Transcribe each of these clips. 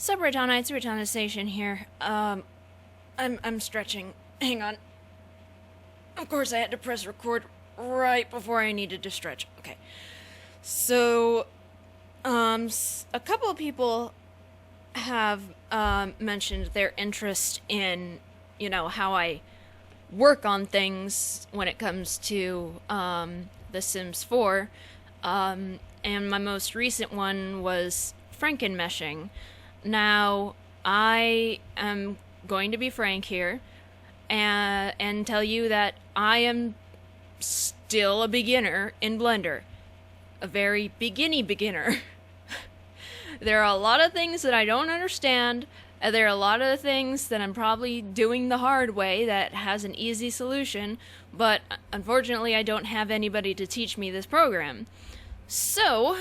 Sup, Reitannite, it's Reitanna Seishin here. I'm stretching. Hang on. Of course, I had to press record right before I needed to stretch. Okay. So, a couple of people have mentioned their interest in, how I work on things when it comes to The Sims 4. And my most recent one was Frankenmeshing. Now, I am going to be frank here and tell you that I am still a beginner in Blender. A very beginner. There are a lot of things that I don't understand, and there are a lot of things that I'm probably doing the hard way that has an easy solution, but unfortunately I don't have anybody to teach me this program. So,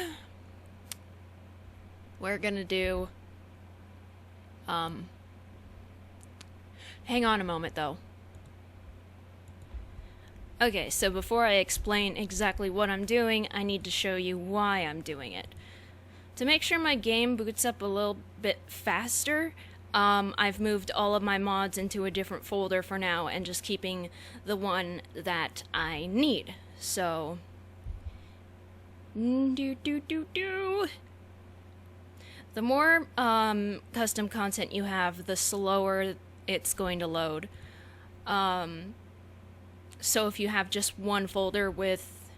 we're gonna do... hang on a moment, though. Okay, so before I explain exactly what I'm doing, I need to show you why I'm doing it. To make sure my game boots up a little bit faster, I've moved all of my mods into a different folder for now and just keeping the one that I need. So... The more custom content you have, the slower it's going to load. So if you have just one folder with...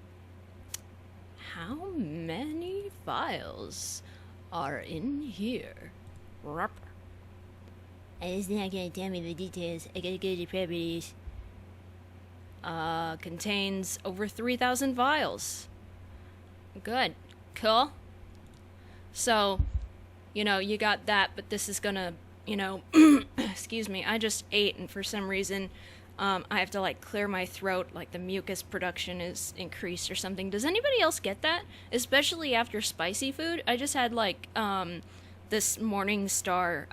How many files are in here? It's not gonna tell me the details. I gotta go to the properties. Contains over 3,000 files. Good. Cool. So... you got that, but this is gonna, excuse me, I just ate, and for some reason, I have to, clear my throat, the mucus production is increased or something. Does anybody else get that? Especially after spicy food? I just had, this Morningstar,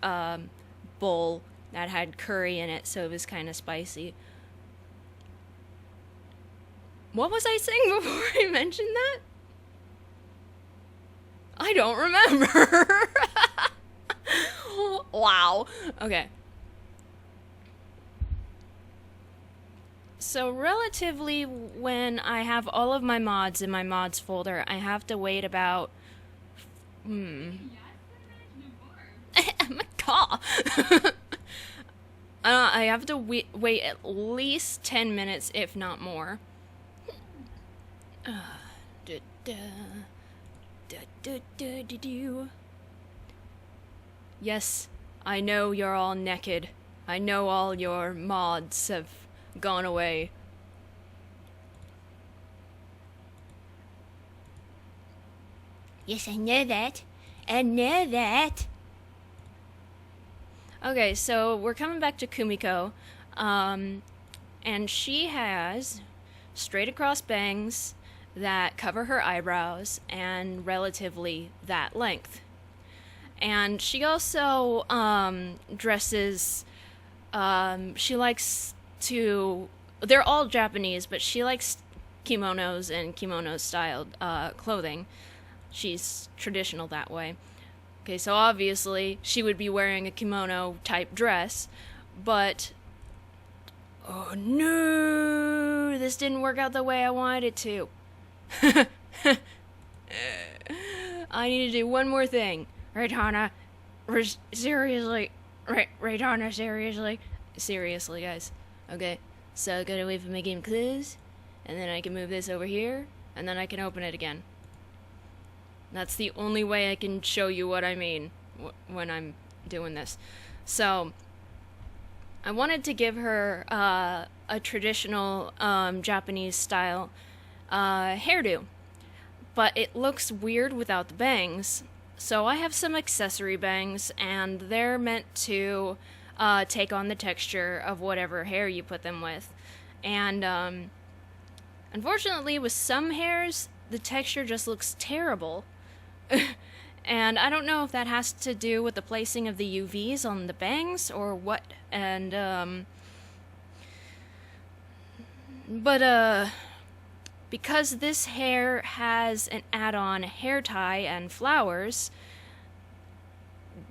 bowl that had curry in it, so it was kind of spicy. What was I saying before I mentioned that? I don't remember. Wow. Okay. So relatively, when I have all of my mods in my mods folder, I have to wait about... My car. I have to wait at least 10 minutes, if not more. Yes, I know you're all naked. I know all your mods have gone away. Yes, I know that. I know that. Okay, so we're coming back to Kumiko. And she has straight across bangs that cover her eyebrows and relatively that length. And she also dresses, she likes to, they're all Japanese, but she likes kimonos and kimono-styled clothing. She's traditional that way. Okay, so obviously she would be wearing a kimono-type dress, but... Oh no! This didn't work out the way I wanted it to. I need to do one more thing. Reitanna, seriously. Reitanna, seriously. Seriously, guys. Okay, so I gotta wait for my game close, and then I can move this over here, and then I can open it again. That's the only way I can show you what I mean when I'm doing this. So, I wanted to give her a traditional Japanese style hairdo, but it looks weird without the bangs. So I have some accessory bangs, and they're meant to take on the texture of whatever hair you put them with. And unfortunately, with some hairs, the texture just looks terrible. And I don't know if that has to do with the placing of the UVs on the bangs or what. And because this hair has an add-on hair tie and flowers,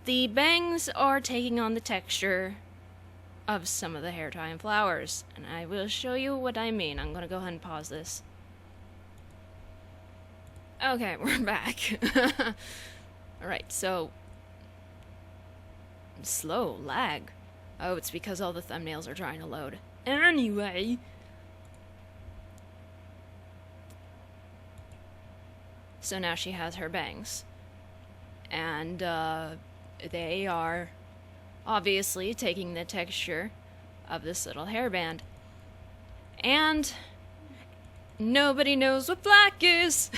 the bangs are taking on the texture of some of the hair tie and flowers, and I will show you what I mean. I'm gonna go ahead and pause this. Okay, we're back. Alright, so slow lag. Oh, it's because all the thumbnails are trying to load. Anyway, so now she has her bangs, and they are obviously taking the texture of this little hairband. And nobody knows what black is.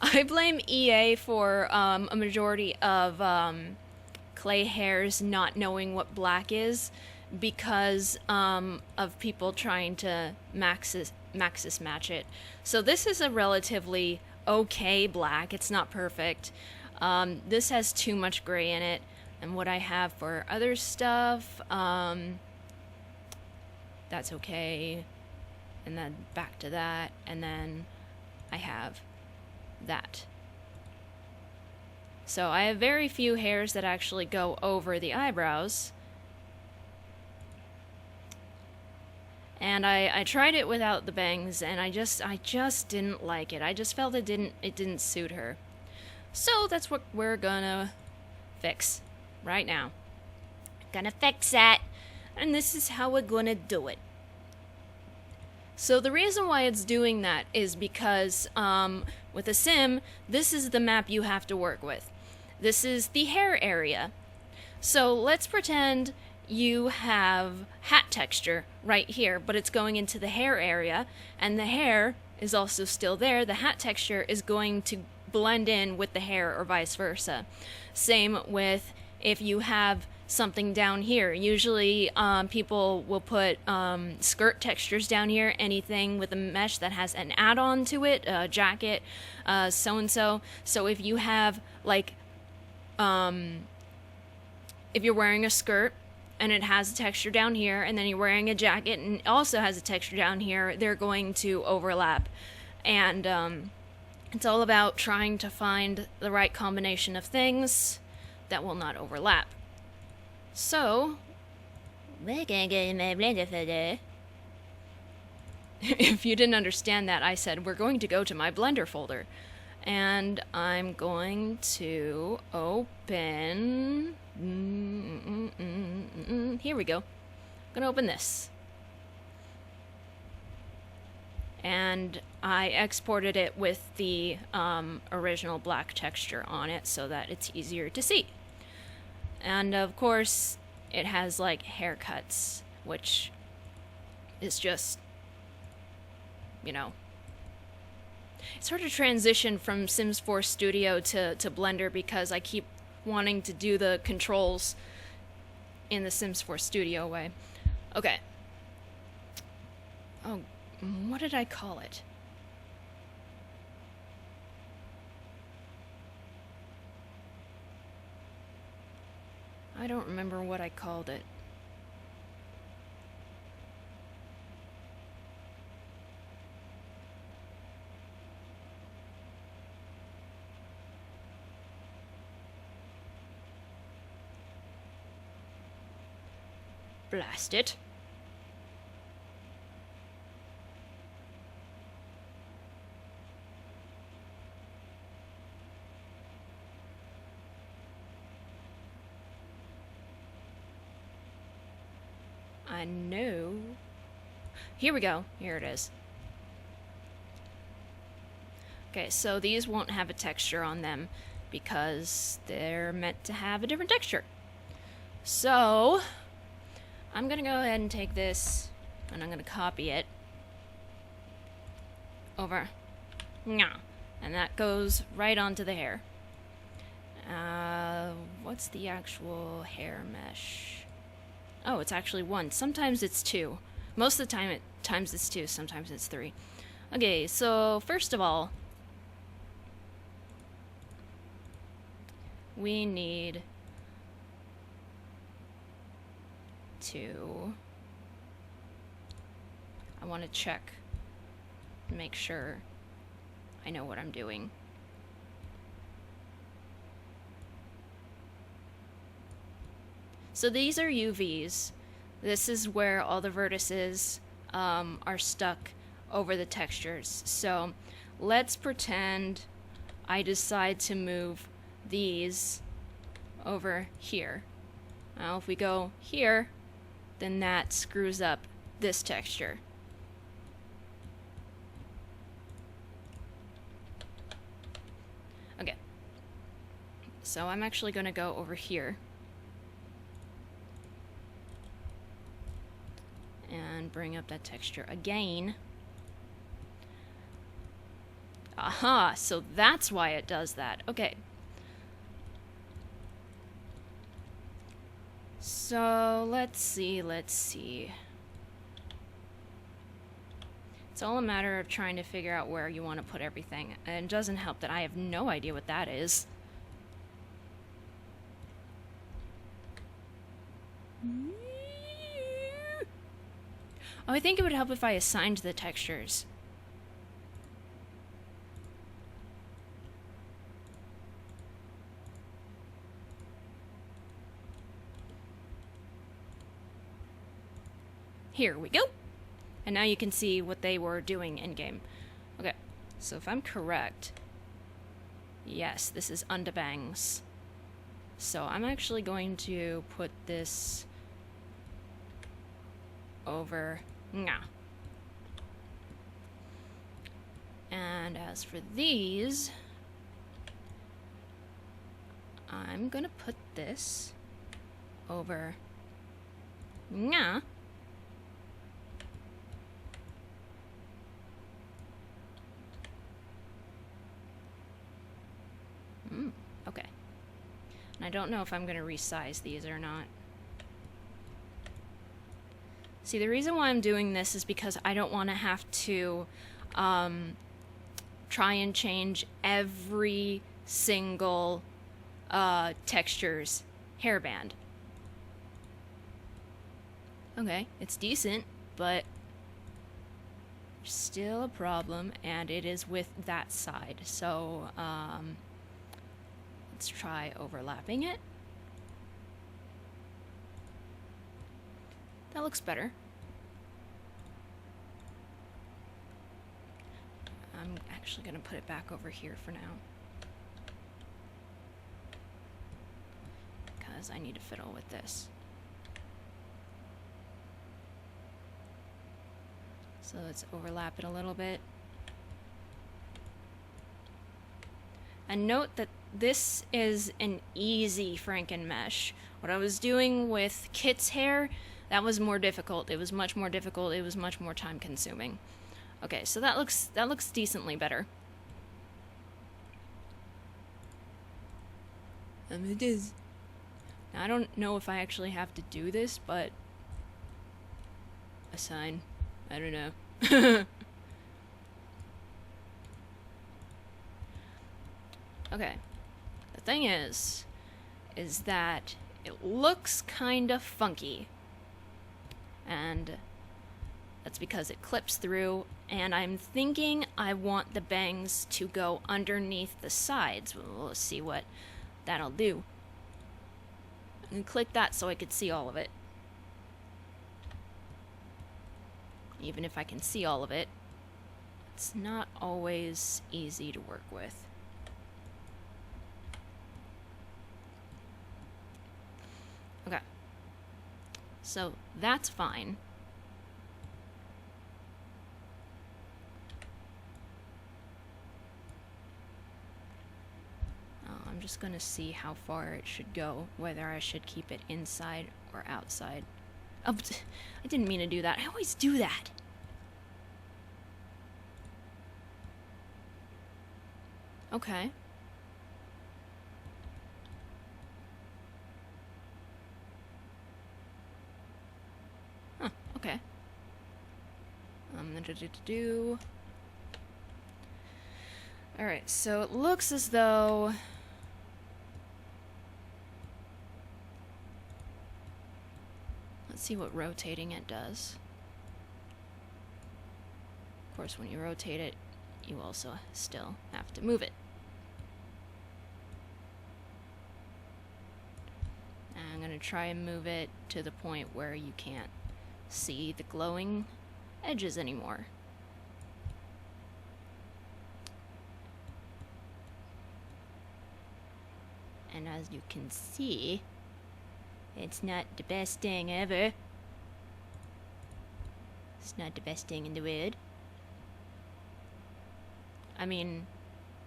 I blame EA for a majority of clay hairs not knowing what black is because of people trying to maxis match it. So this is a relatively okay black. It's not perfect. This has too much gray in it. And what I have for other stuff, that's okay. And then back to that. And then I have that. So I have very few hairs that actually go over the eyebrows. And I tried it without the bangs, and I just didn't like it. I just felt it didn't suit her. So that's what we're gonna fix right now. Gonna fix that, and this is how we're gonna do it. So the reason why it's doing that is because with a sim, this is the map you have to work with. This is the hair area. So let's pretend you have hat texture right here, but it's going into the hair area, and the hair is also still there. The hat texture is going to blend in with the hair or vice versa. Same with if you have something down here. Usually people will put skirt textures down here, anything with a mesh that has an add-on to it, a jacket, so-and-so. So if you have, like, if you're wearing a skirt and it has a texture down here, and then you're wearing a jacket and it also has a texture down here, they're going to overlap. And it's all about trying to find the right combination of things that will not overlap. So, we're gonna go in my blender folder. If you didn't understand that, I said we're going to go to my blender folder. And I'm going to open... Here we go. I'm gonna open this. And I exported it with the original black texture on it so that it's easier to see. And of course, it has like haircuts, which is just, you know, it's hard to transition from Sims 4 Studio to Blender because I keep wanting to do the controls in the Sims 4 Studio way. Okay. Oh, what did I call it? I don't remember what I called it. Blast it. I know. Here we go. Here it is. Okay, so these won't have a texture on them because they're meant to have a different texture. So, I'm gonna go ahead and take this and I'm gonna copy it over. And that goes right onto the hair. What's the actual hair mesh? Oh, it's actually 1. Sometimes it's 2. Most of the time times it's 2, sometimes it's 3. Okay, so first of all, we need to... I want to check and make sure I know what I'm doing. So these are UVs. This is where all the vertices are stuck over the textures. So let's pretend I decide to move these over here. Now if we go here, then that screws up this texture. Okay. So I'm actually going to go over here and bring up that texture again. Aha, so that's why it does that. Okay. So let's see. It's all a matter of trying to figure out where you want to put everything. And it doesn't help that I have no idea what that is. Oh, I think it would help if I assigned the textures. Here we go. And now you can see what they were doing in-game. Okay, so if I'm correct, yes, this is underbangs. So I'm actually going to put this over. Nah. And as for these, I'm gonna put this over. Nah. Okay. And I don't know if I'm going to resize these or not. See, the reason why I'm doing this is because I don't want to have to try and change every single texture's hairband. Okay, it's decent, but there's still a problem, and it is with that side. So, let's try overlapping it. That looks better. I'm actually going to put it back over here for now, because I need to fiddle with this. So let's overlap it a little bit. And note that this is an easy Franken-mesh. What I was doing with Kit's hair, that was more difficult. It was much more difficult. It was much more time consuming. Okay, so that looks decently better. It is. Now I don't know if I actually have to do this, but assign. I don't know. Okay. The thing is that it looks kind of funky. And that's because it clips through, and I'm thinking I want the bangs to go underneath the sides. We'll see what that'll do. And click that so I could see all of it. Even if I can see all of it, it's not always easy to work with. Okay. So that's fine. I'm just going to see how far it should go, whether I should keep it inside or outside. Oh, I didn't mean to do that. I always do that. Okay. Huh, okay. Alright, so it looks as though... Let's see what rotating it does. Of course, when you rotate it, you also still have to move it. And I'm going to try and move it to the point where you can't see the glowing edges anymore. And as you can see, it's not the best thing ever. It's not the best thing in the world. I mean,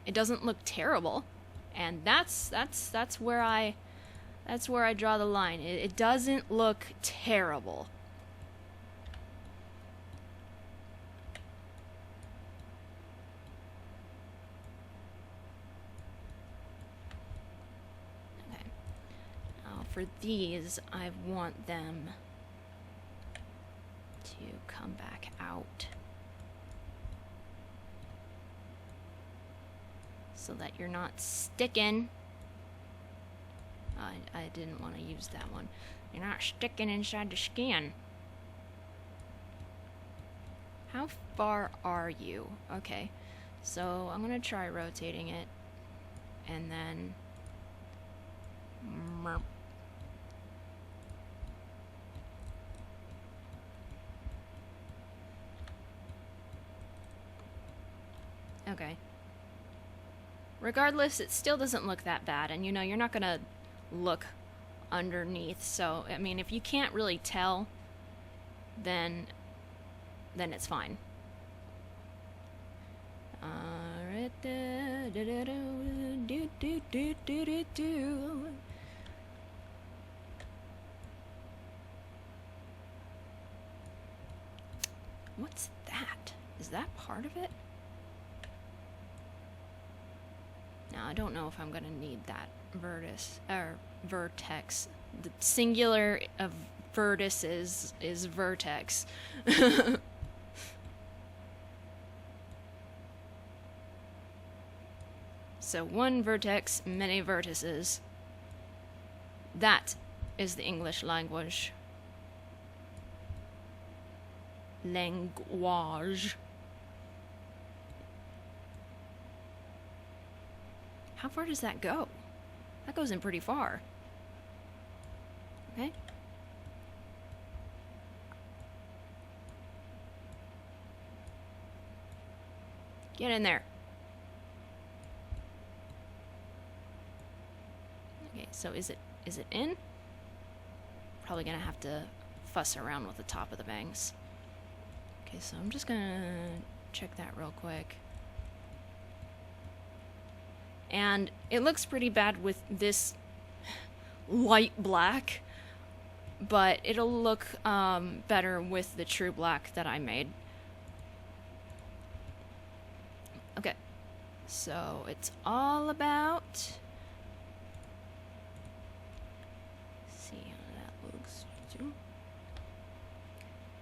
it doesn't look terrible, and that's where I draw the line. It doesn't look terrible. Okay. Now for these, I want them to come back out, so that you're not sticking. I didn't want to use that one. You're not sticking inside the skin. How far are you? Okay, so I'm gonna try rotating it, and then okay. Regardless, it still doesn't look that bad, and you know, you're not gonna look underneath, so, I mean, if you can't really tell, then it's fine. What's that? Is that part of it? Now, I don't know if I'm gonna need that vertex. The singular of vertices is vertex. So one vertex, many vertices. That is the English language. Language. How far does that go? That goes in pretty far. Okay. Get in there. Okay, so is it in? Probably gonna have to fuss around with the top of the bangs. Okay, so I'm just gonna check that real quick. And it looks pretty bad with this light black, but it'll look better with the true black that I made. Okay, so it's all about... Let's see how that looks.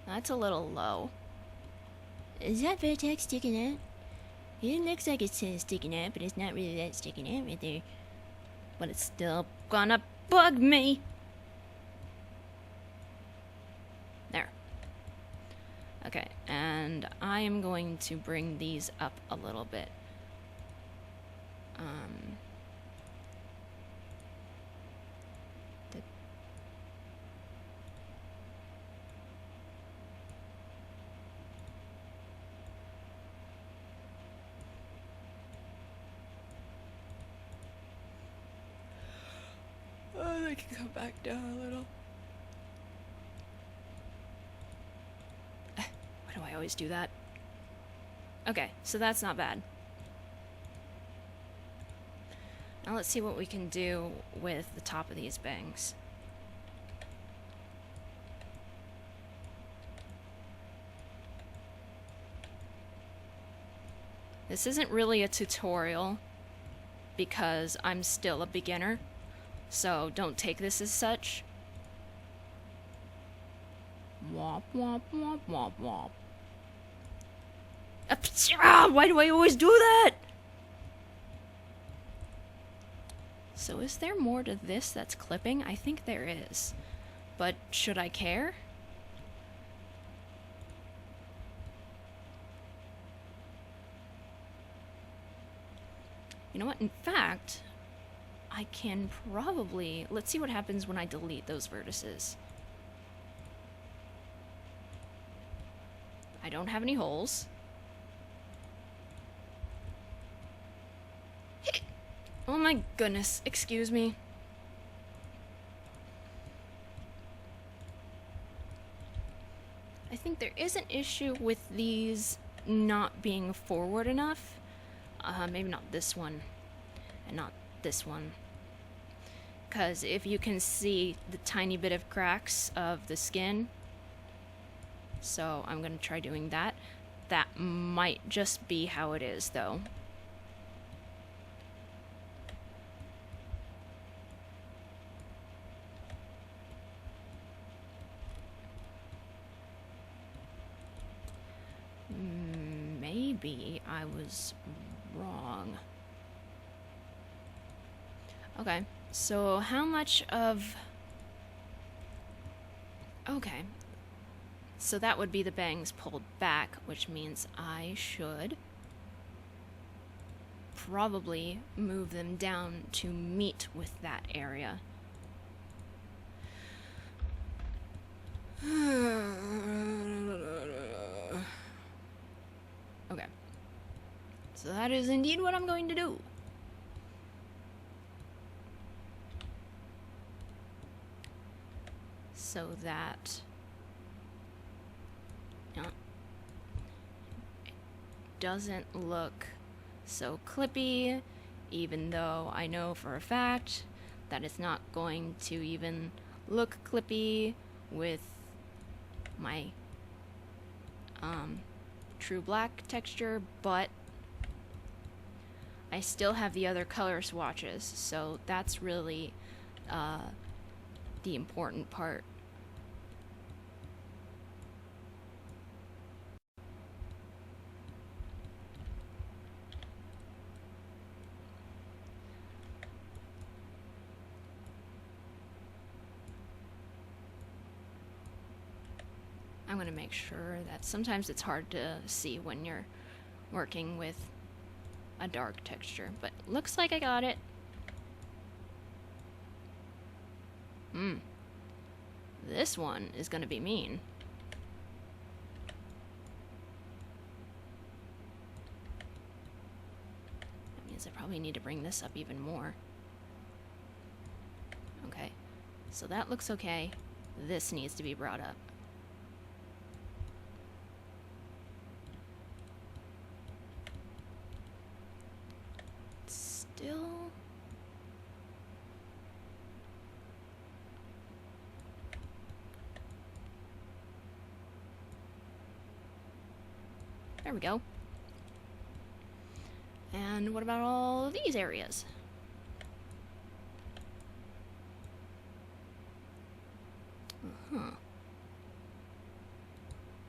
That's a little low. Is that vertex sticking out? It looks like it's sticking out, but it's not really that sticking out right there. But it's still gonna bug me. There. Okay, and I am going to bring these up a little bit. Oh, they can come back down a little. Why do I always do that? Okay, so that's not bad. Now let's see what we can do with the top of these bangs. This isn't really a tutorial because I'm still a beginner, so don't take this as such. Womp womp womp womp womp. Why do I always do that? So is there more to this that's clipping? I think there is. But should I care? You know what? In fact, I can probably... Let's see what happens when I delete those vertices. I don't have any holes. Oh my goodness, excuse me. I think there is an issue with these not being forward enough. Maybe not this one, and not this one. Because if you can see the tiny bit of cracks of the skin, so I'm going to try doing that. That might just be how it is, though. Maybe I was wrong. Okay, so how much of... Okay. So that would be the bangs pulled back, which means I should probably move them down to meet with that area. Okay. So that is indeed what I'm going to do. So that... it doesn't look so clippy, even though I know for a fact that it's not going to even look clippy with my true black texture, but I still have the other color swatches, so that's really the important part. I'm going to make sure that sometimes it's hard to see when you're working with a dark texture, but looks like I got it. This one is going to be mean. That means I probably need to bring this up even more. Okay, so that looks okay. This needs to be brought up. Still... There we go. And what about all of these areas?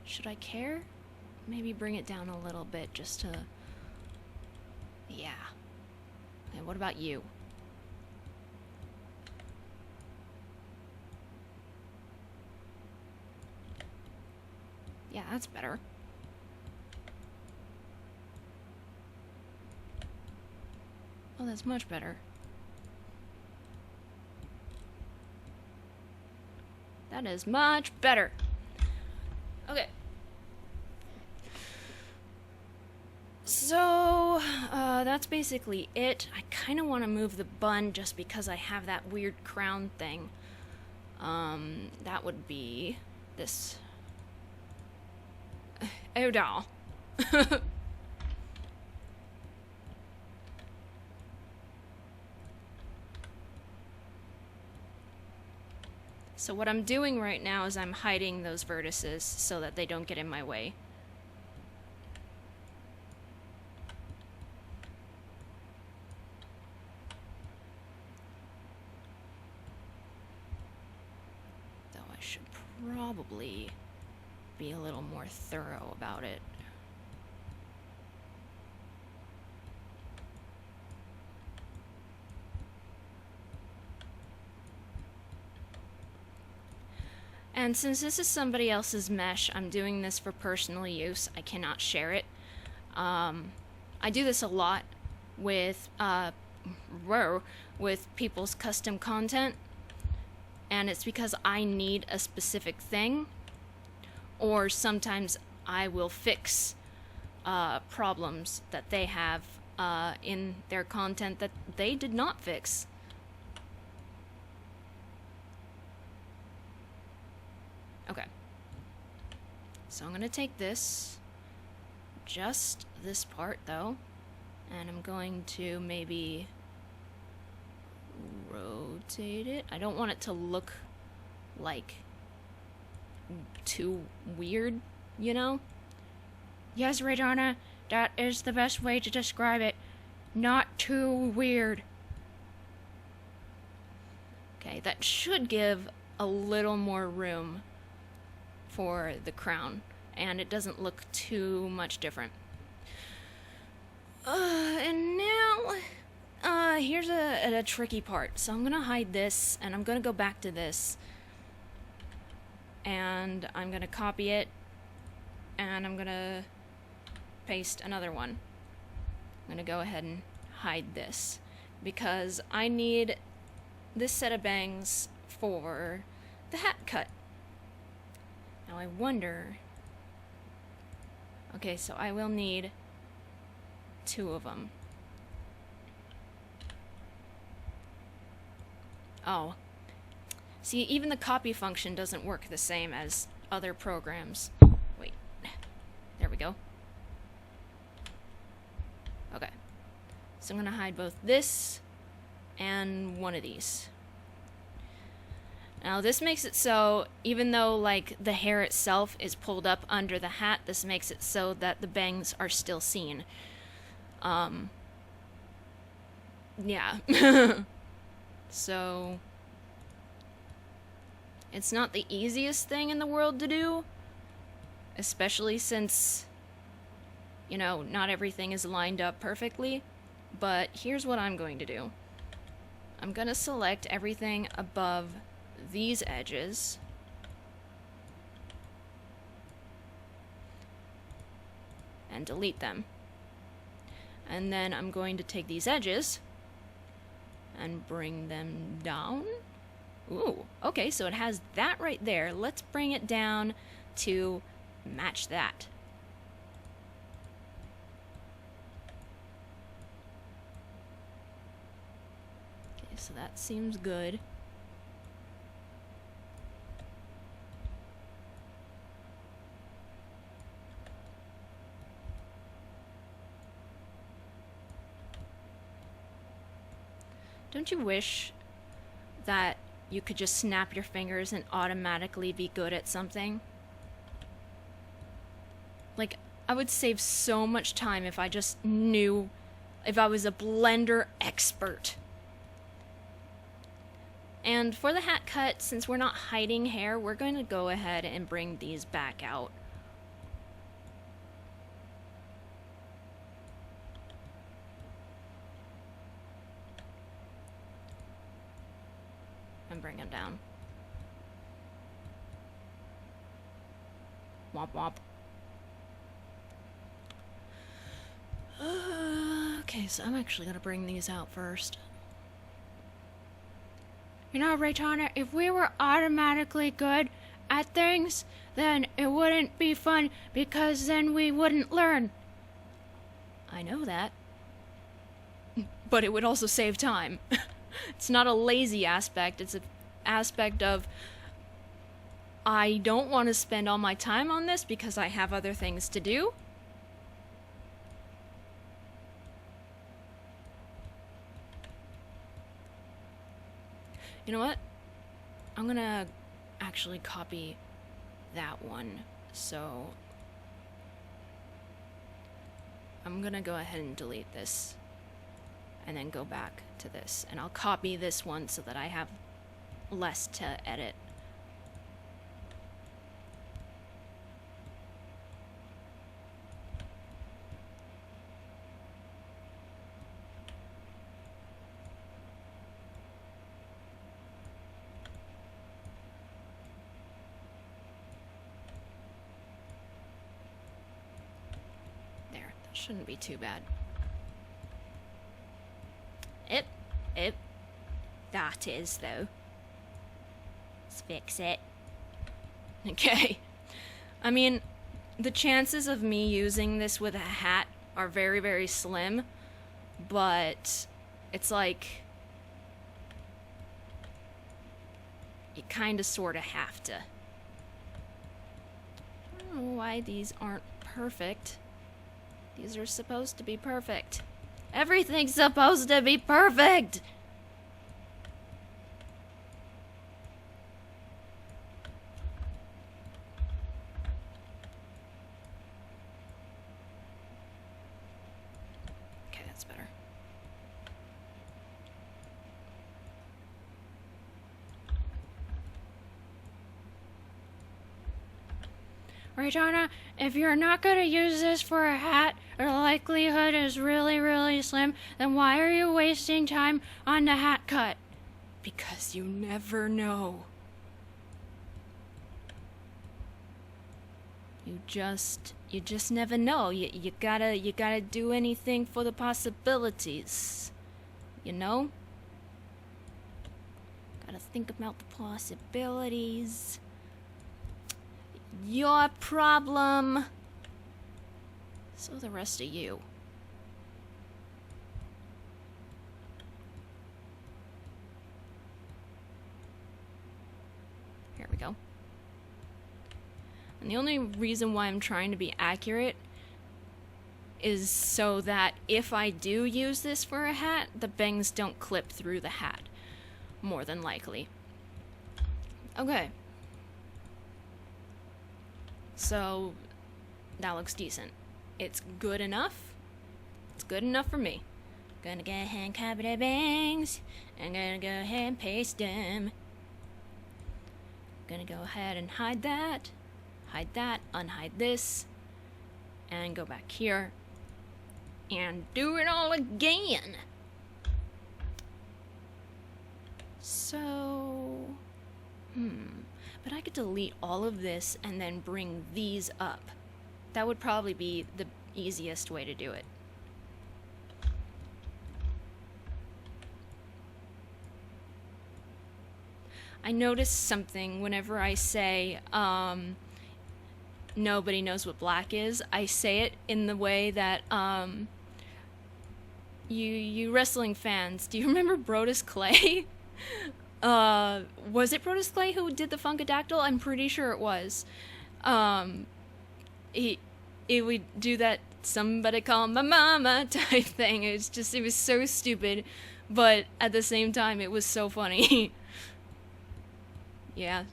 Should I care? Maybe bring it down a little bit just to... Yeah. And what about you? Yeah, that's better. Oh, that's much better. That is much better. Okay. So, that's basically it. I kind of want to move the bun just because I have that weird crown thing. That would be this. Oh, doll. So what I'm doing right now is I'm hiding those vertices so that they don't get in my way. Though I should probably be a little more thorough about it. And since this is somebody else's mesh, I'm doing this for personal use. I cannot share it. I do this a lot with with people's custom content, and it's because I need a specific thing, or sometimes I will fix problems that they have in their content that they did not fix. Okay. So I'm gonna take this, just this part though, and I'm going to maybe rotate it. I don't want it to look like too weird, you know? Yes, Reitanna, that is the best way to describe it. Not too weird. Okay, that should give a little more room for the crown, and it doesn't look too much different. And now, here's a tricky part. So I'm gonna hide this, and I'm gonna go back to this, and I'm gonna copy it, and I'm gonna paste another one. I'm gonna go ahead and hide this, because I need this set of bangs for the hat cut. Now I wonder... Okay, so I will need 2 of them. Oh. See, even the copy function doesn't work the same as other programs. Wait. There we go. Okay. So I'm gonna hide both this and one of these. Now this makes it so, even though like the hair itself is pulled up under the hat, this makes it so that the bangs are still seen. Yeah. So it's not the easiest thing in the world to do, especially since, you know, not everything is lined up perfectly. But here's what I'm going to do. I'm gonna select everything above these edges, and delete them. And then I'm going to take these edges and bring them down. Ooh, okay, so it has that right there. Let's bring it down to match that. Okay, so that seems good. Don't you wish that you could just snap your fingers and automatically be good at something? Like, I would save so much time if I just knew, if I was a blender expert. And for the hat cut, since we're not hiding hair, we're going to go ahead and bring these back out. And bring them down. Womp womp. Okay, so I'm actually gonna bring these out first. You know, Reitanna, if we were automatically good at things, then it wouldn't be fun, because then we wouldn't learn. I know that. But it would also save time. It's not a lazy aspect, it's an aspect of I don't want to spend all my time on this because I have other things to do. You know what? I'm gonna actually copy that one, so I'm gonna go ahead and delete this and then go back to this, and I'll copy this one so that I have less to edit. There, that shouldn't be too bad. Oh, that is, though. Let's fix it. Okay. I mean, the chances of me using this with a hat are very, very slim, but it's like you kind of sort of have to. I don't know why these aren't perfect. These are supposed to be perfect. Everything's supposed to be perfect! Okay, that's better. Reitanna, if you're not going to use this for a hat, or the likelihood is really, really slim, then why are you wasting time on the hat cut? Because you never know. You just never know. You gotta do anything for the possibilities. You know? Gotta think about the possibilities. Your problem. So the rest of you. Here we go. And the only reason why I'm trying to be accurate is so that if I do use this for a hat, the bangs don't clip through the hat. More than likely. Okay. So, that looks decent. It's good enough. It's good enough for me. Gonna go ahead and cover the bangs. I'm gonna go ahead and paste them. Gonna go ahead and hide that, unhide this, and go back here, and do it all again. So, but I could delete all of this and then bring these up. That would probably be the easiest way to do it. I notice something whenever I say, nobody knows what black is. I say it in the way that, you wrestling fans, do you remember Brodus Clay? Was it Brodus Clay who did the Funkadactyl? I'm pretty sure it was. It would do that somebody call my mama type thing. It was so stupid, but at the same time it was so funny. Yeah,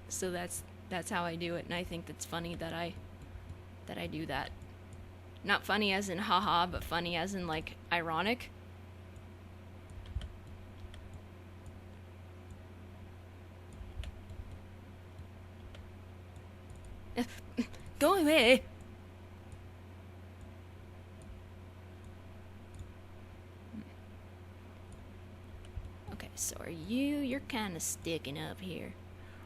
so that's how I do it, and I think that's funny that I do that. Not funny as in haha, but funny as in like ironic. Go away. Okay, so you're kind of sticking up here.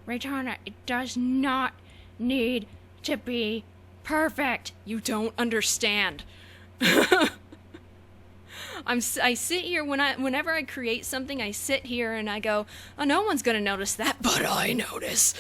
Reitanna, it does not need to be perfect. You don't understand. I sit here whenever I create something, I sit here and I go, oh, no one's gonna notice that, but I notice.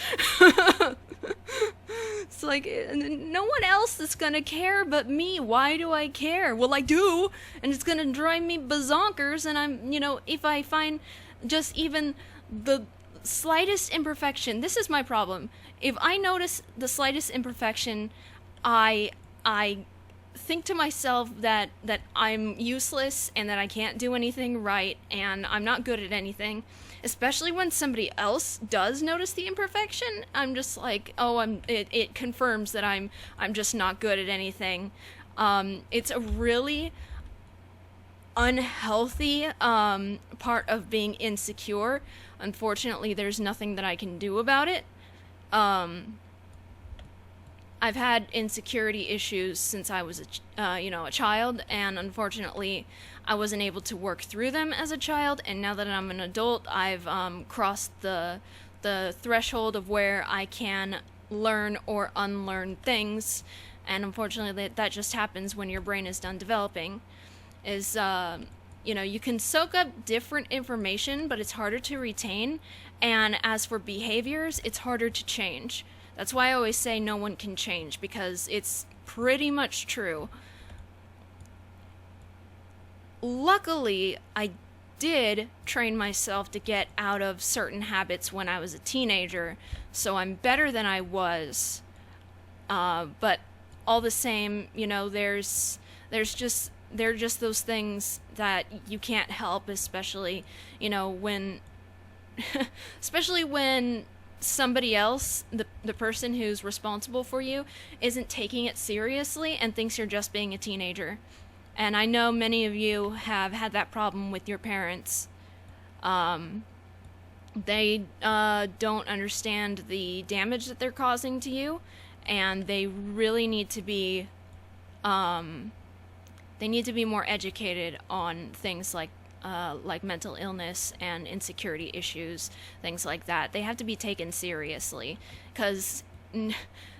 It's like, no one else is gonna care but me. Why do I care? Well, I do, and it's gonna drive me bazonkers, and I'm, if I find just even the slightest imperfection, this is my problem. If I notice the slightest imperfection, I think to myself that I'm useless and that I can't do anything right and I'm not good at anything. Especially when somebody else does notice the imperfection, I'm just like, oh, it confirms that I'm just not good at anything. It's a really unhealthy part of being insecure. Unfortunately, there's nothing that I can do about it. I've had insecurity issues since I was a child, and unfortunately I wasn't able to work through them as a child, and now that I'm an adult, I've crossed the threshold of where I can learn or unlearn things, and unfortunately that just happens when your brain is done developing. You know, you can soak up different information, but it's harder to retain. And as for behaviors, it's harder to change. That's why I always say no one can change, because it's pretty much true. Luckily, I did train myself to get out of certain habits when I was a teenager, so I'm better than I was. But all the same, you know, there are just those things that you can't help, especially, you know, when especially when somebody else, the person who's responsible for you, isn't taking it seriously and thinks you're just being a teenager. And I know many of you have had that problem with your parents. They don't understand the damage that they're causing to you, and they really need to be more educated on things like mental illness and insecurity issues, things like that. They have to be taken seriously, because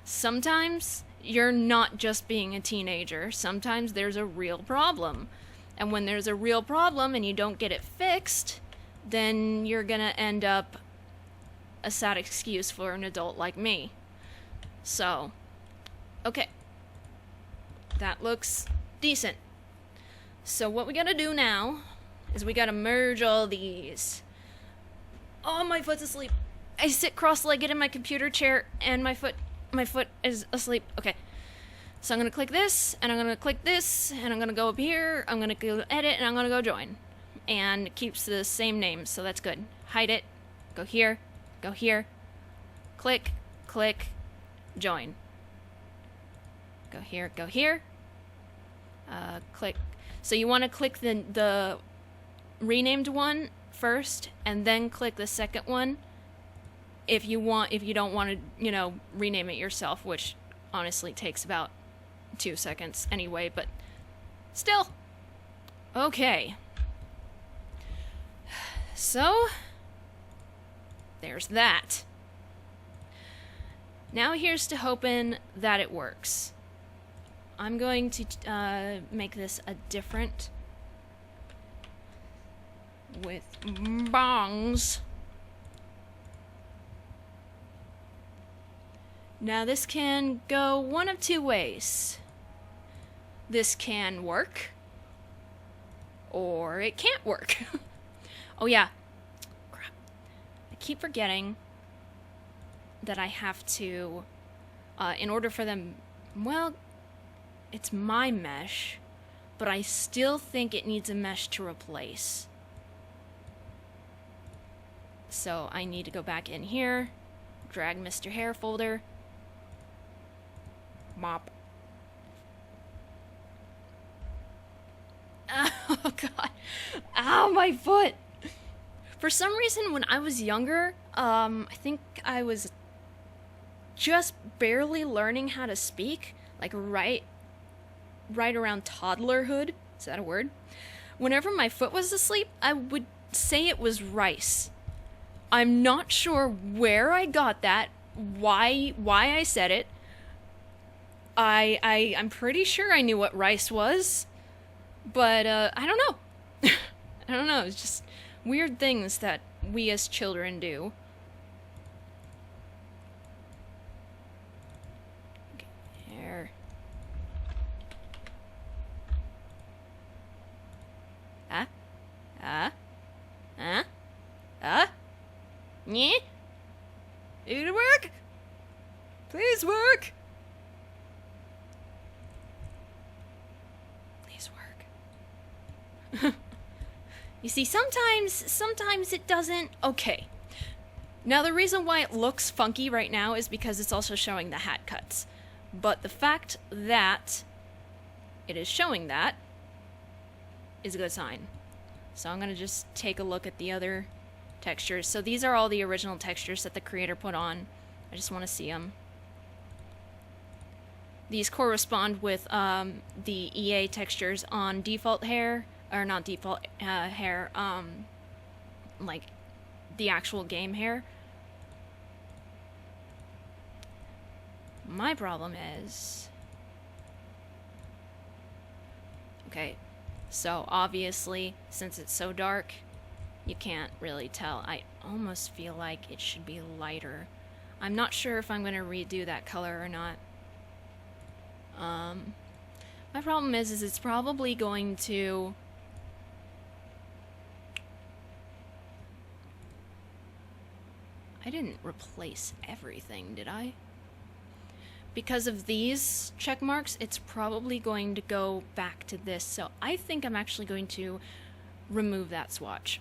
sometimes you're not just being a teenager. Sometimes there's a real problem. And when there's a real problem and you don't get it fixed, then you're gonna end up a sad excuse for an adult like me. So, okay. That looks decent. So what we gotta do now is we gotta merge all these. Oh, my foot's asleep. I sit cross-legged in my computer chair and my foot is asleep. Okay. So I'm gonna click this, and I'm gonna click this, and I'm gonna go up here, I'm gonna go edit, and I'm gonna go join. And it keeps the same name, so that's good. Hide it, go here, click, click, join. Go here, click. So you wanna click the renamed one first, and then click the second one if you don't want to, you know, rename it yourself, which honestly takes about 2 seconds anyway, but still. Okay. So, there's that. Now here's to hoping that it works. I'm going to make this a different with bongs. Now this can go one of two ways. This can work, or it can't work. Oh yeah, crap. I keep forgetting that I have to, in order for them, well, it's my mesh, but I still think it needs a mesh to replace. So I need to go back in here, drag Mr. Hair folder, mop. Oh god. Ow, my foot! For some reason, when I was younger, I think I was just barely learning how to speak, like right around toddlerhood. Is that a word? Whenever my foot was asleep, I would say it was rice. I'm not sure where I got that, why I said it. I'm pretty sure I knew what rice was, but I don't know. I don't know, it's just weird things that we as children do. Okay, here. Yeah? It'll work? Please work. Please work. You see, sometimes it doesn't. Okay. Now the reason why it looks funky right now is because it's also showing the hat cuts. But the fact that it is showing that is a good sign. So I'm gonna just take a look at the other textures. So these are all the original textures that the creator put on. I just want to see them. These correspond with the EA textures on default hair, or not default hair, like the actual game hair. My problem is... Okay, So obviously, since it's so dark, you can't really tell. I almost feel like it should be lighter. I'm not sure if I'm going to redo that color or not. My problem is it's probably going to... I didn't replace everything, did I? Because of these check marks, it's probably going to go back to this. So I think I'm actually going to remove that swatch,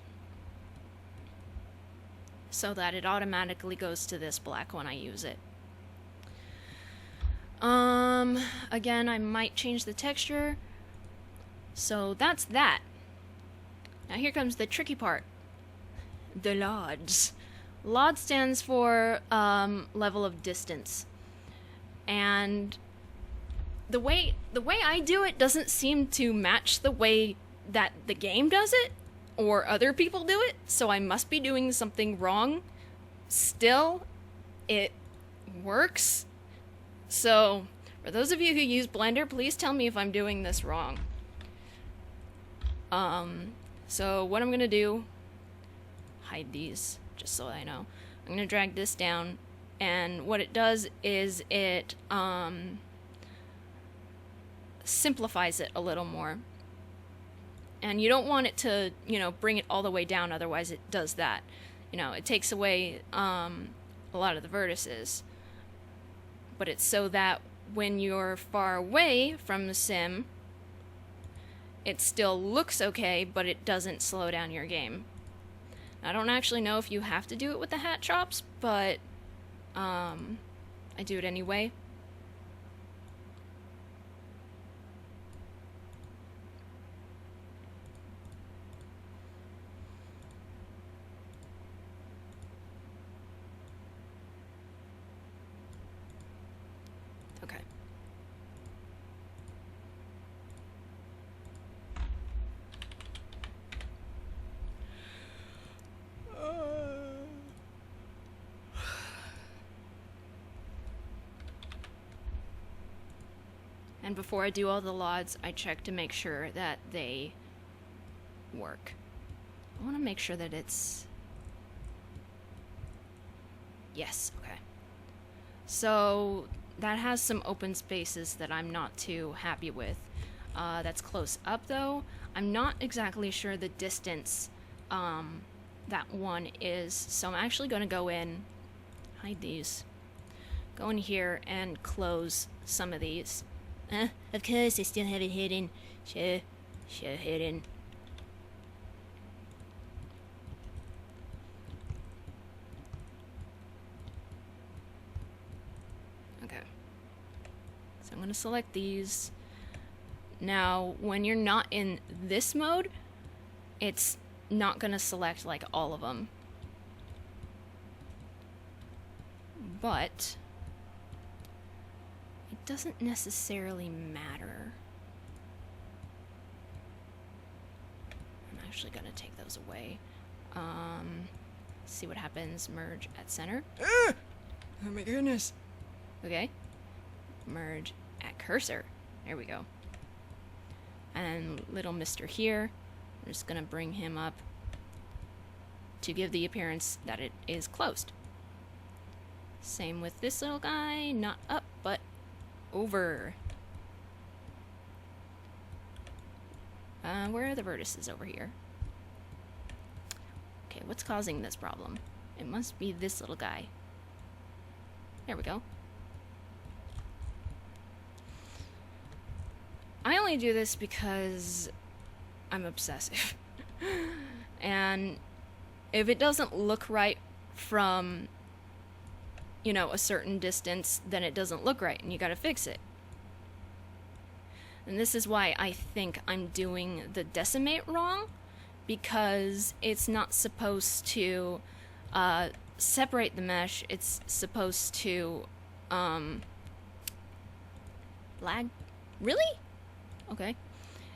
so that it automatically goes to this black when I use it. Again, I might change the texture. So that's that. Now here comes the tricky part. The LODs. LOD stands for level of distance. And the way I do it doesn't seem to match the way that the game does it, or other people do it, so I must be doing something wrong. Still, it works. So, for those of you who use Blender, please tell me if I'm doing this wrong. So what I'm gonna do, hide these, just so I know. I'm gonna drag this down, and what it does is it, simplifies it a little more. And you don't want it to, you know, bring it all the way down, otherwise it does that. You know, it takes away a lot of the vertices. But it's so that when you're far away from the sim, it still looks okay, but it doesn't slow down your game. I don't actually know if you have to do it with the hat chops, but I do it anyway. Okay. And before I do all the LODs, I check to make sure that they work. I want to make sure that it's... Yes, okay. So that has some open spaces that I'm not too happy with. That's close up though. I'm not exactly sure the distance that one is, so I'm actually going to go in, hide these, go in here and close some of these. Of course I still have it hidden. Sure hidden. Okay. So I'm going to select these. Now, when you're not in this mode, it's not going to select like all of them. But it doesn't necessarily matter. I'm actually going to take those away. See what happens. Merge at center. Oh my goodness. Okay. Merge at cursor. There we go. And little Mr. here, I'm just going to bring him up to give the appearance that it is closed. Same with this little guy, not up, but over. Where are the vertices over here? Okay, what's causing this problem? It must be this little guy. There we go. I only do this because I'm obsessive. And if it doesn't look right from, you know, a certain distance, then it doesn't look right and you gotta fix it. And this is why I think I'm doing the decimate wrong, because it's not supposed to separate the mesh, it's supposed to lag. Really? Okay.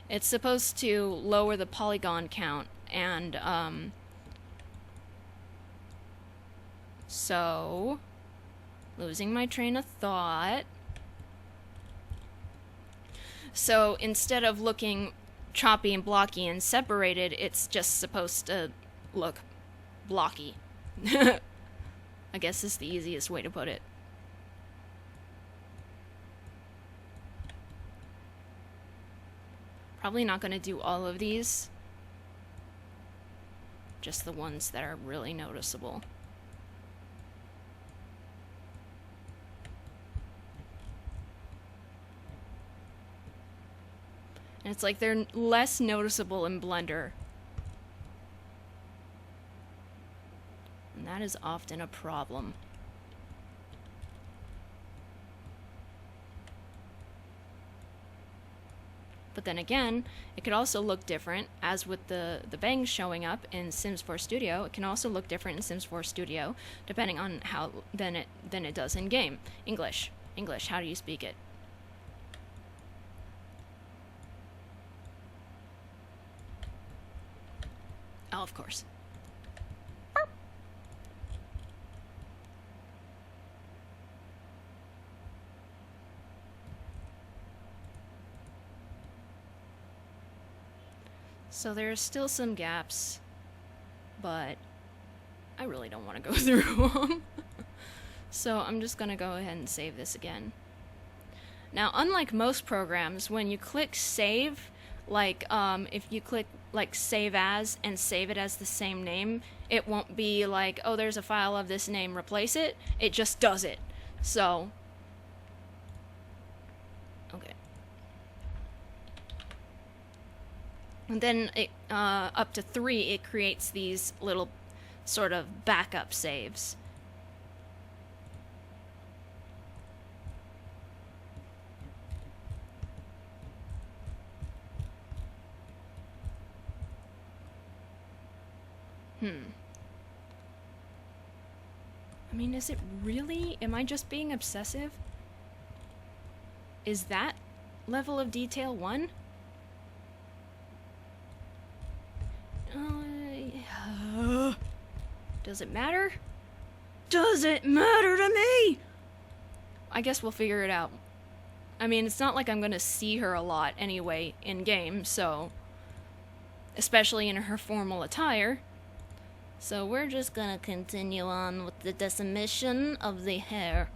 It's supposed to lower the polygon count, and so losing my train of thought. So instead of choppy and blocky and separated, it's just supposed to look blocky. I guess is the easiest way to put it. Probably not going to do all of these. Just the ones that are really noticeable. And it's like they're less noticeable in Blender. And that is often a problem. But then again, it could also look different, as with the bangs showing up in Sims 4 Studio. It can also look different in Sims 4 Studio, depending on how than it does in game. English, how do you speak it? Oh, of course. So there's still some gaps, but I really don't want to go through them. So I'm just going to go ahead and save this again. Now, unlike most programs, when you click save, like if you click like save as and save it as the same name, it won't be like, oh, there's a file of this name, replace it. It just does it. So, okay. And then it, up to 3, it creates these little sort of backup saves. I mean, is it really? Am I just being obsessive? Is that level of detail 1? Does it matter? Does it matter to me? I guess we'll figure it out. I mean, it's not like I'm gonna see her a lot anyway in game, so... especially in her formal attire. So we're just gonna continue on with the decimation of the hair.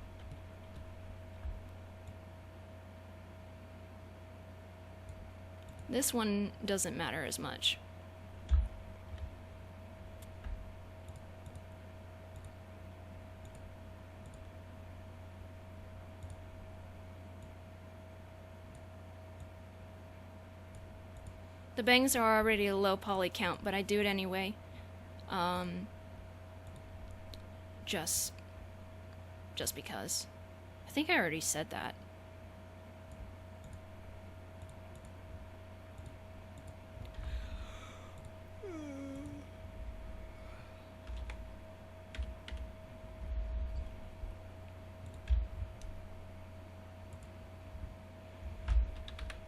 This one doesn't matter as much. The bangs are already a low poly count, but I do it anyway. Just because. I think I already said that.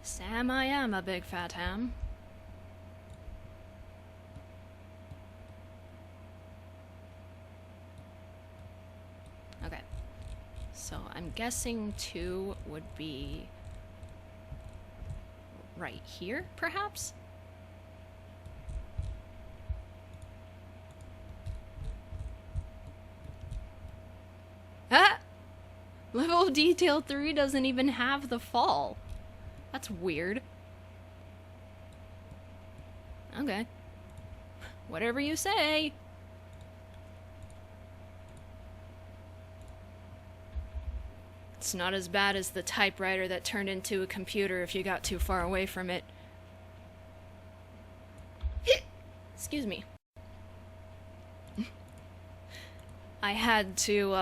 Sam, I am a big fat ham. Okay. So I'm guessing 2 would be right here, perhaps? Ah! Level of detail 3 doesn't even have the fall. That's weird. Okay. Whatever you say. It's not as bad as the typewriter that turned into a computer if you got too far away from it. Excuse me. I had to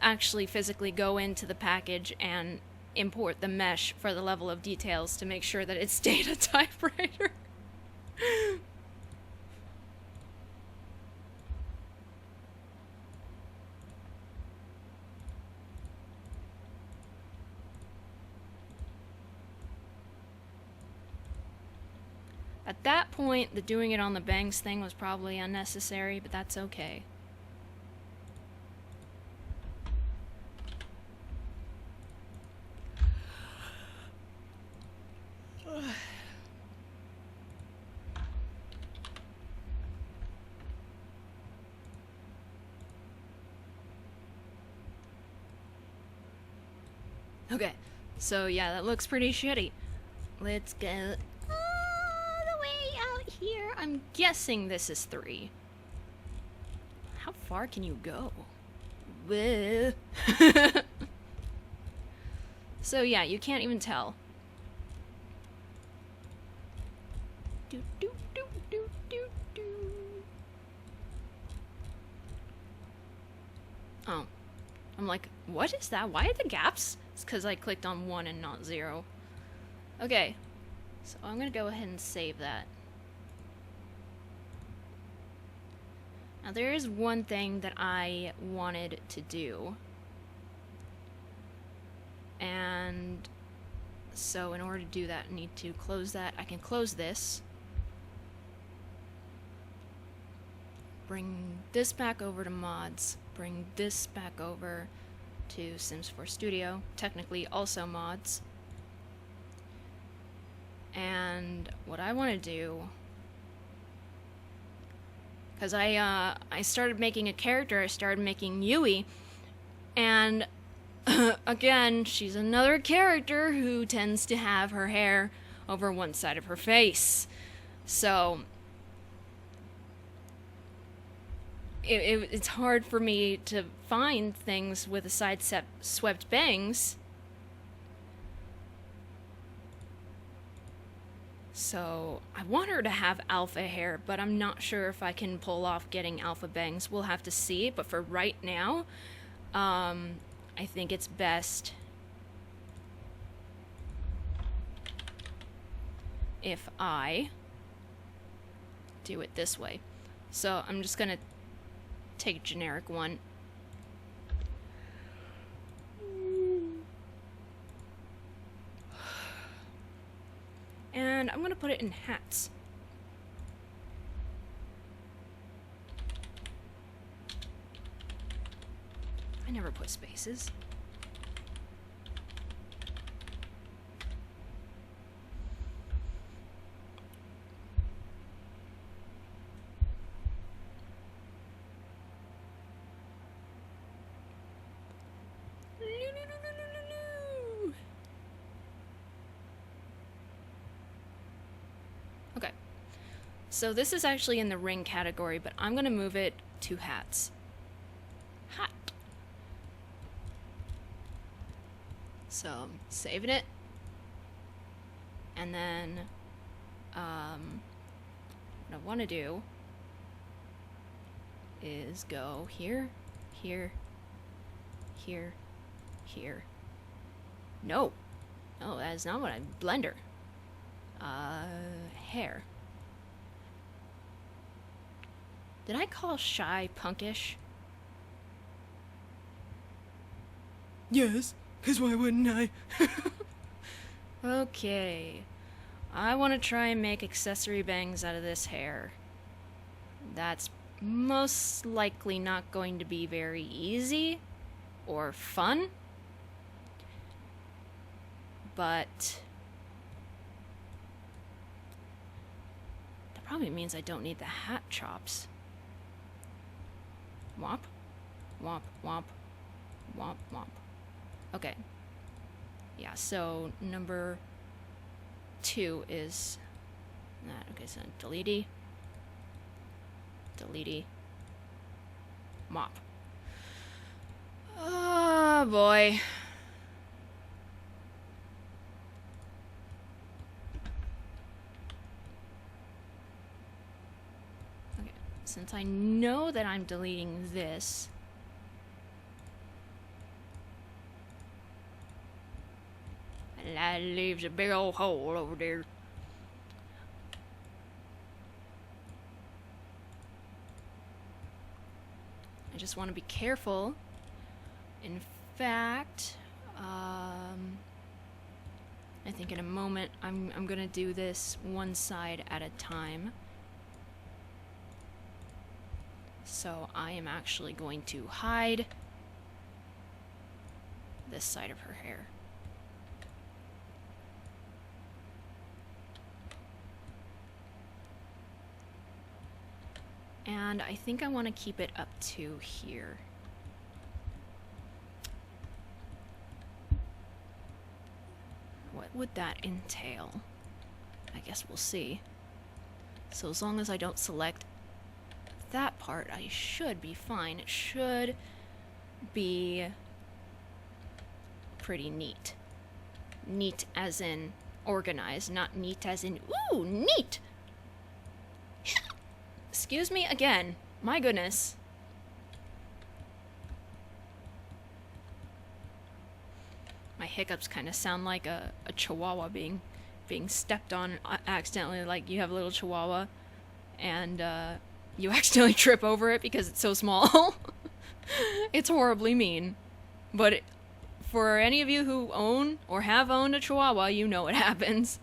actually physically go into the package and import the mesh for the level of details to make sure that it stayed a typewriter. At that point, the doing it on the bangs thing was probably unnecessary, but that's okay. Okay, so yeah, that looks pretty shitty. Let's go all the way out here. I'm guessing this is 3. How far can you go? Whoa. So yeah, you can't even tell. Do, do, do, do, do, do. Oh. I'm like, what is that? Why are the gaps? It's because I clicked on 1 and not 0. Okay. So I'm going to go ahead and save that. Now there is one thing that I wanted to do. And so in order to do that, I need to close that. I can close this. Bring this back over to mods. Bring this back over to Sims 4 Studio. Technically also mods. And what I want to do, because I started making a character, I started making Yui, and again, she's another character who tends to have her hair over one side of her face. So it's hard for me to find things with a swept bangs. So I want her to have alpha hair, but I'm not sure if I can pull off getting alpha bangs. We'll have to see, but for right now, I think it's best if I do it this way. So I'm just gonna take a generic one. And I'm gonna put it in hats. I never put spaces. Okay. So this is actually in the ring category, but I'm gonna move it to hats. Hat. So, saving it. And then, what I want to do is go here, here, here, here. No. No, that is not what I... Blender. Hair. Did I call shy punkish? Yes, 'cause why wouldn't I? Okay. I want to try and make accessory bangs out of this hair. That's most likely not going to be very easy or fun. But that probably means I don't need the hat chops. Womp, womp, womp, womp, womp. Okay. Yeah, so number 2 is that. Okay, so delete, mop. Oh boy. Okay, since I know that I'm deleting this, that leaves a big old hole over there. I just want to be careful. In fact, I think in a moment I'm gonna do this one side at a time. So I am actually going to hide this side of her hair. And I think I want to keep it up to here. What would that entail? I guess we'll see. So as long as I don't select that part, I should be fine. It should be pretty neat. Neat as in organized, not neat as in, ooh, neat! Excuse me again. My goodness. My hiccups kind of sound like a chihuahua being stepped on accidentally, like you have a little chihuahua and you accidentally trip over it because it's so small. It's horribly mean. But for any of you who own or have owned a chihuahua, you know what happens.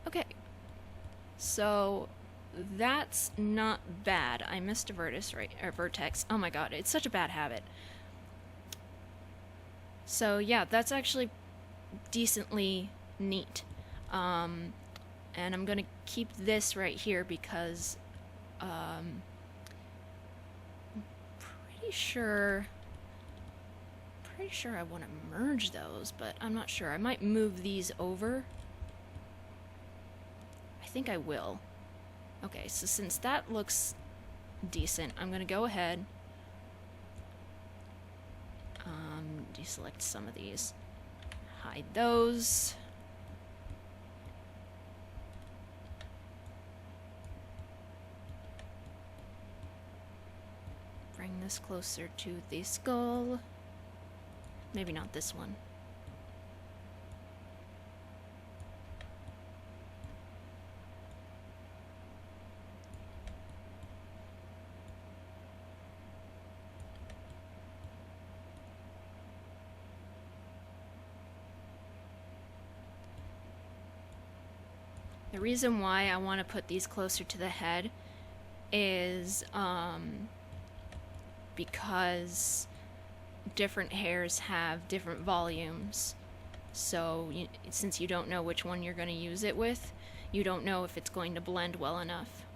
Okay. So that's not bad. I missed a vertex. Oh my god, it's such a bad habit. So yeah, that's actually decently neat. And I'm gonna keep this right here because pretty sure I want to merge those, but I'm not sure. I might move these over. I think I will. Okay, so since that looks decent, I'm gonna go ahead, deselect some of these, hide those. Bring this closer to the skull. Maybe not this one. The reason why I want to put these closer to the head is because different hairs have different volumes. So since you don't know which one you're going to use it with, you don't know if it's going to blend well enough.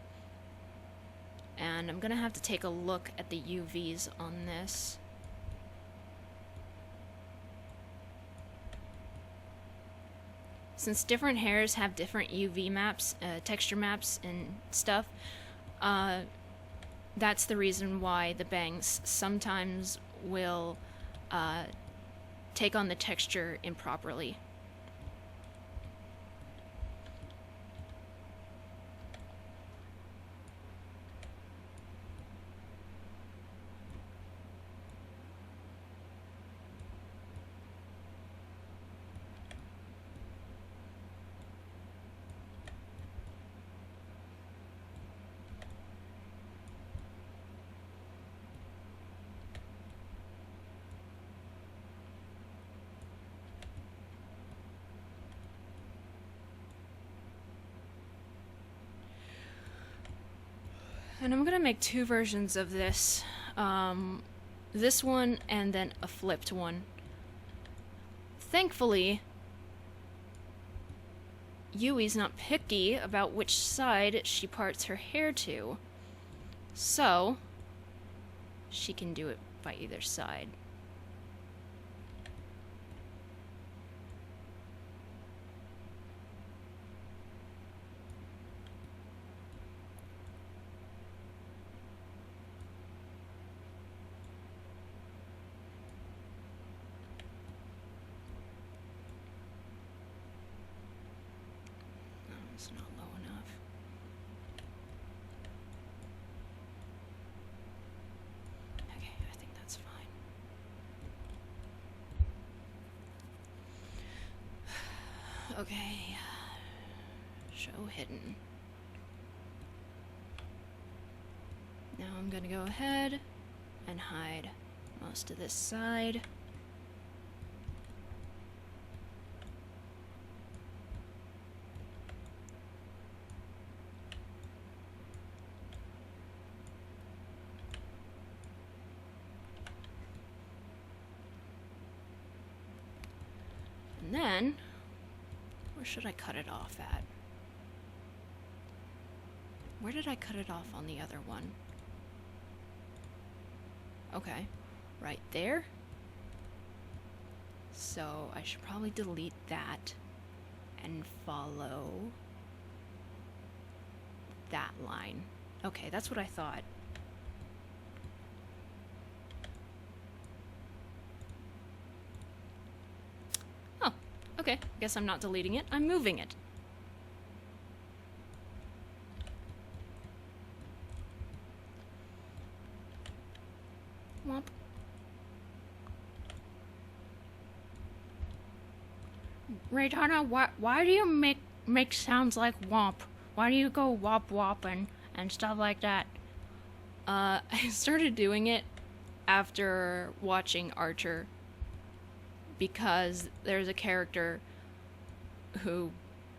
And I'm going to have to take a look at the UVs on this. Since different hairs have different UV maps, texture maps and stuff, that's the reason why the bangs sometimes will take on the texture improperly. And I'm gonna make two versions of this. This one and then a flipped one. Thankfully, Yui's not picky about which side she parts her hair to. So, she can do it by either side. It's not low enough. Okay, I think that's fine. Okay. Show hidden. Now I'm gonna go ahead and hide most of this side. And then, where should I cut it off at? Where did I cut it off on the other one? Okay, right there. So I should probably delete that and follow that line. Okay, that's what I thought. Oh, okay. Guess I'm not deleting it. I'm moving it. Womp. Reitanna, why do you make sounds like womp? Why do you go wop wop and stuff like that? I started doing it after watching Archer, because there's a character who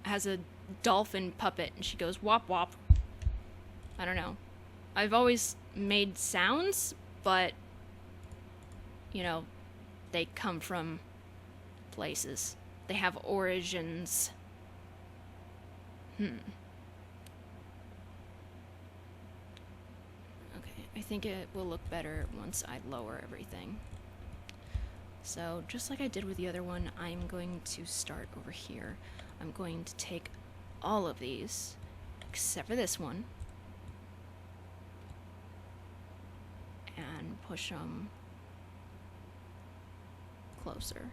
has a dolphin puppet and she goes wop wop. I don't know. I've always made sounds, but you know, they come from places. They have origins. Okay, I think it will look better once I lower everything. So, just like I did with the other one, I'm going to start over here. I'm going to take all of these, except for this one, and push them closer.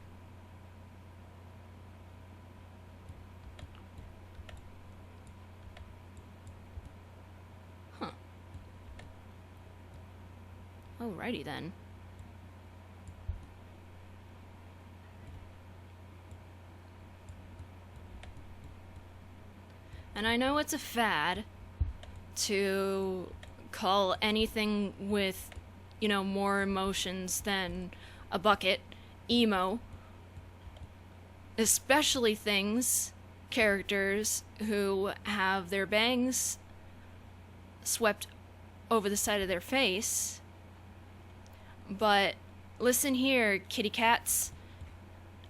Huh. Alrighty then. And I know it's a fad to call anything with, you know, more emotions than a bucket emo. Especially characters who have their bangs swept over the side of their face. But listen here, kitty cats.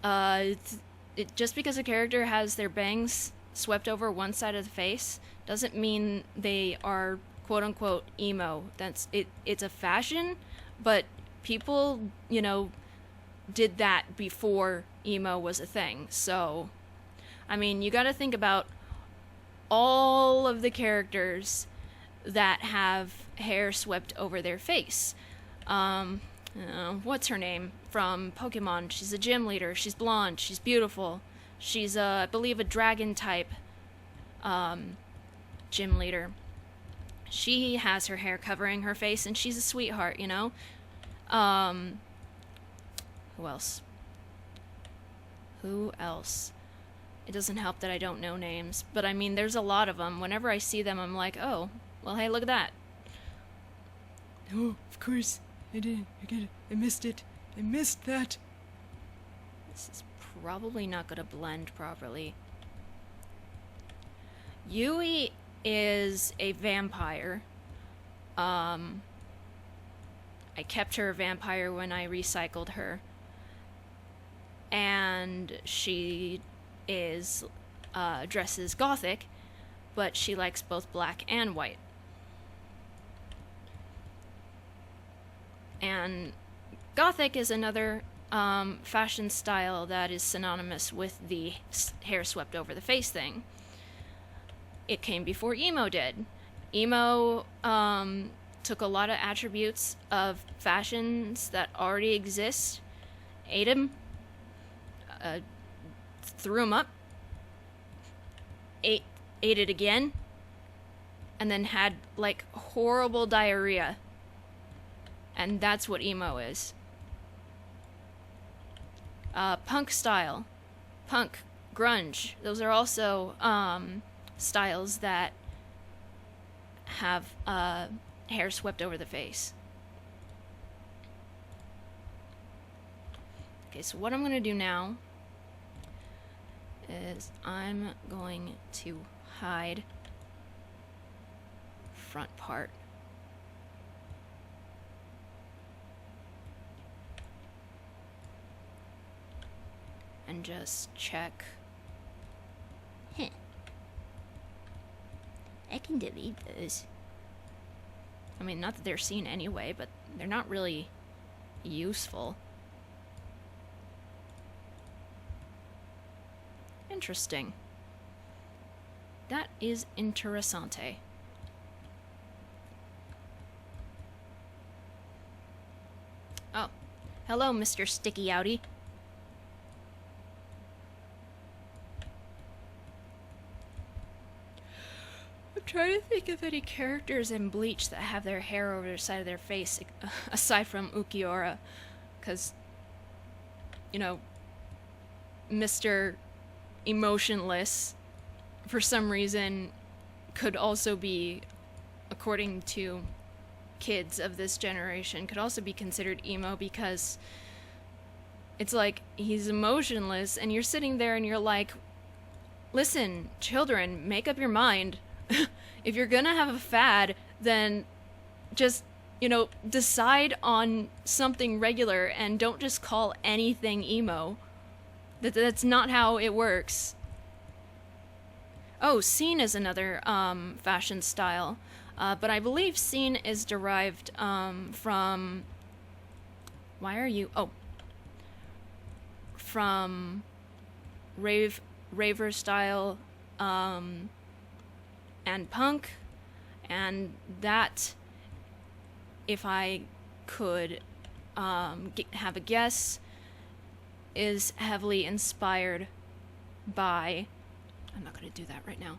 Just because a character has their bangs swept over one side of the face doesn't mean they are quote-unquote emo. It's a fashion, but people, you know, did that before emo was a thing. So, I mean, you gotta think about all of the characters that have hair swept over their face. What's her name from Pokemon? She's a gym leader. She's blonde. She's beautiful. She's, I believe, a dragon type gym leader. She has her hair covering her face, and she's a sweetheart, you know? Who else? Who else? It doesn't help that I don't know names, but I mean, there's a lot of them. Whenever I see them, I'm like, oh, well, hey, look at that. Oh, of course. I didn't. I missed it. I missed that. This is probably not going to blend properly. Yui is a vampire. I kept her a vampire when I recycled her. And she is, dresses gothic, but she likes both black and white. And gothic is another fashion style that is synonymous with the hair swept over the face thing. It came before emo did. Emo took a lot of attributes of fashions that already exist, ate them, threw them up, ate it again, and then had like horrible diarrhea. And that's what emo is. Punk style, punk, grunge, those are also styles that have hair swept over the face. Okay, so what I'm going to do now is I'm going to hide front part. And just check. I can delete those. I mean, not that they're seen anyway, but they're not really useful. Interesting. That is interessante. Oh. Hello, Mr. Sticky Outie. I'm trying to think of any characters in Bleach that have their hair over the side of their face, aside from Ukiura. Because, you know, Mr. Emotionless, for some reason, could also be, according to kids of this generation, could also be considered emo, because it's like he's emotionless and you're sitting there and you're like, listen, children, make up your mind. If you're gonna have a fad, then just, you know, decide on something regular and don't just call anything emo. That's not how it works. Oh, scene is another fashion style. But I believe scene is derived from... Why are you... Oh. From raver style and punk. And that, if I could have a guess, is heavily inspired by... I'm not going to do that right now.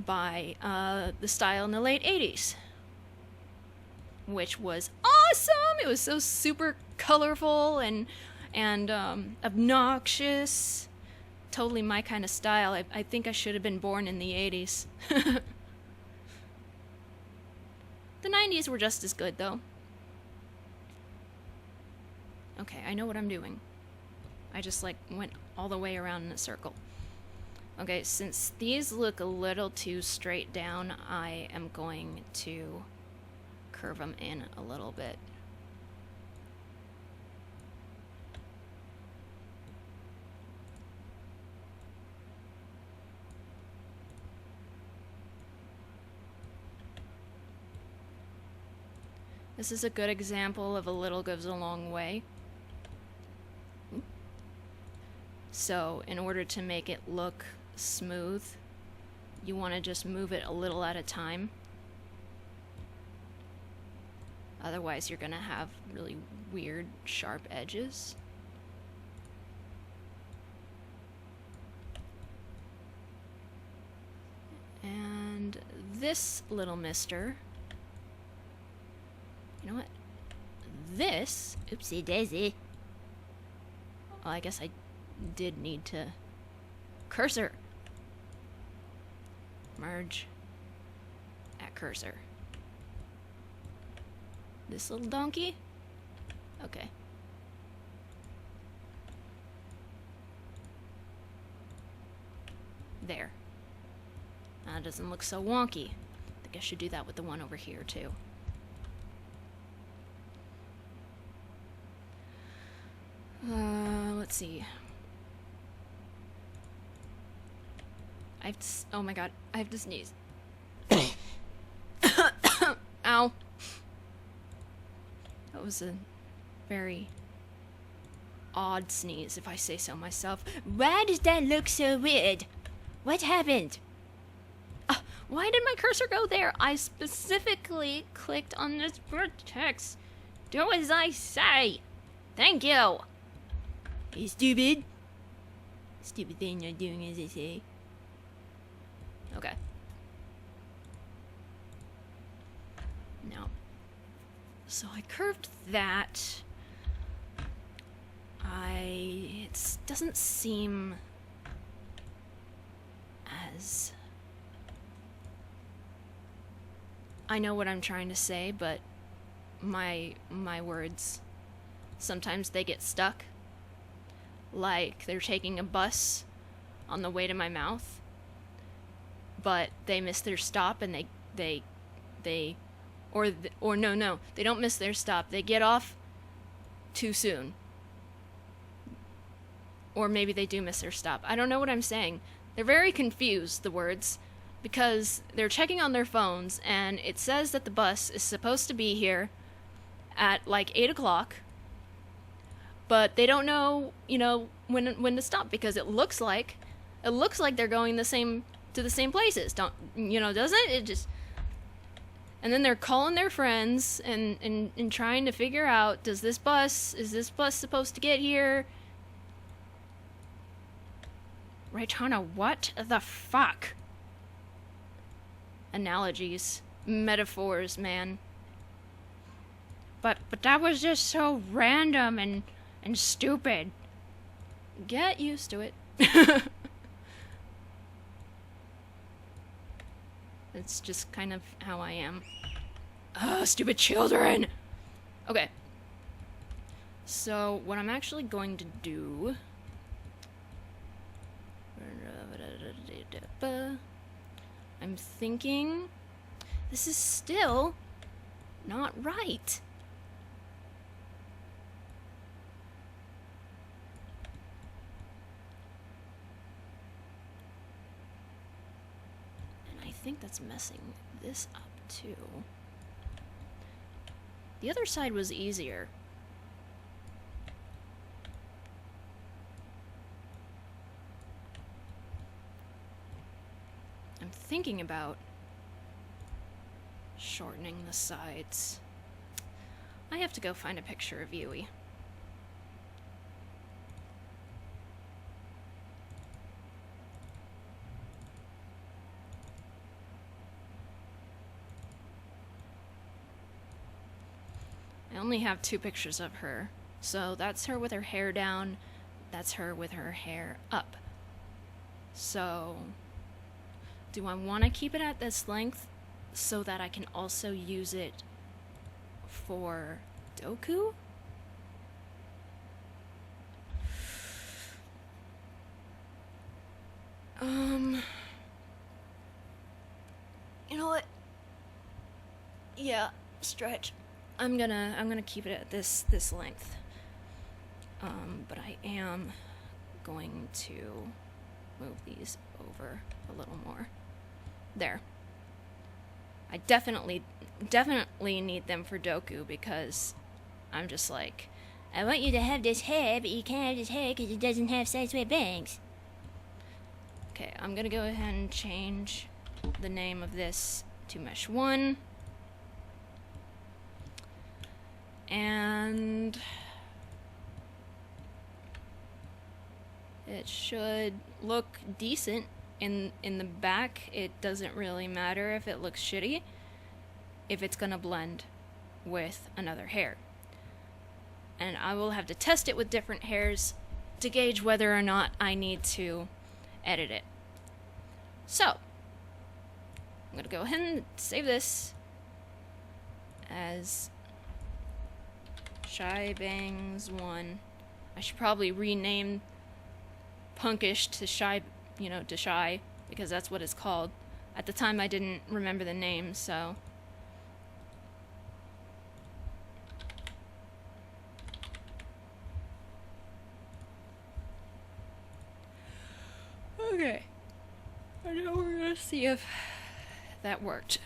By the style in the late 80s, which was awesome. It was so super colorful and obnoxious. Totally my kind of style. I think I should have been born in the 80s. The 90s were just as good, though. Okay, I know what I'm doing. I just, like, went all the way around in a circle. Okay, since these look a little too straight down, I am going to curve them in a little bit. This is a good example of a little goes a long way. So, in order to make it look smooth, you want to just move it a little at a time. Otherwise, you're going to have really weird, sharp edges. And this little mister... You know what? This... Oopsie daisy. Well, I guess I did need to... Cursor! Merge at cursor. This little donkey? Okay. There. Now it doesn't look so wonky. I think I should do that with the one over here too. Let's see. Oh my god, I have to sneeze. Ow. That was a very odd sneeze, if I say so myself. Why does that look so weird? What happened? Why did my cursor go there? I specifically clicked on this text. Do as I say. Thank you. You stupid. Stupid thing not doing as I say. Okay. Now, so I curved that. It doesn't seem as... I know what I'm trying to say, but my words, sometimes they get stuck. Like they're taking a bus on the way to my mouth, but they miss their stop and they no, they don't miss their stop. They get off too soon. Or maybe they do miss their stop. I don't know what I'm saying. They're very confused, the words, because they're checking on their phones and it says that the bus is supposed to be here at like 8 o'clock. But they don't know, you know, when to stop, because it looks like It looks like they're going to the same places. Doesn't it? It just... And then they're calling their friends and trying to figure out, is this bus supposed to get here? Reitanna, what the fuck? Analogies. Metaphors, man. But that was just so random and stupid. Get used to it. It's just kind of how I am. Ugh, stupid children! Okay. So, what I'm actually going to do... I'm thinking... This is still not right. I think that's messing this up too. The other side was easier. I'm thinking about shortening the sides. I have to go find a picture of Yui. I only have 2 pictures of her. So that's her with her hair down, that's her with her hair up. So, do I want to keep it at this length so that I can also use it for Doku? You know what? Yeah, stretch. I'm gonna keep it at this length. But I am going to move these over a little more. There. I definitely need them for Doku because I'm just like, I want you to have this hair, but you can't have this hair because it doesn't have sideswipe bangs. Okay, I'm gonna go ahead and change the name of this to Mesh 1. And it should look decent in the back. It doesn't really matter if it looks shitty if it's gonna blend with another hair. And I will have to test it with different hairs to gauge whether or not I need to edit it. So, I'm gonna go ahead and save this as Shy Bangs 1. I should probably rename Punkish to Shy, to Shy, because that's what it's called. At the time I didn't remember the name, so... Okay. I know we're gonna see if that worked.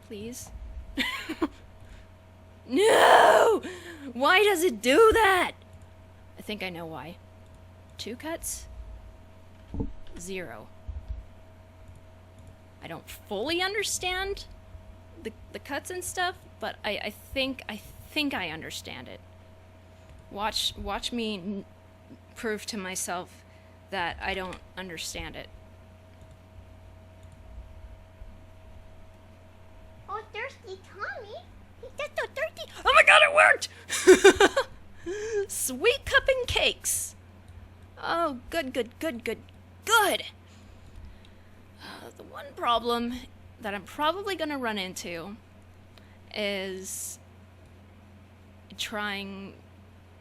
Please. No! Why does it do that? I think I know why. 2 cuts? 0. I don't fully understand the cuts and stuff, but I think I understand it. Watch me prove to myself that I don't understand it. Oh, thirsty Tommy. That's so thirsty. Oh my god, it worked! Sweet cupping cakes. Oh, good. The one problem that I'm probably gonna run into is trying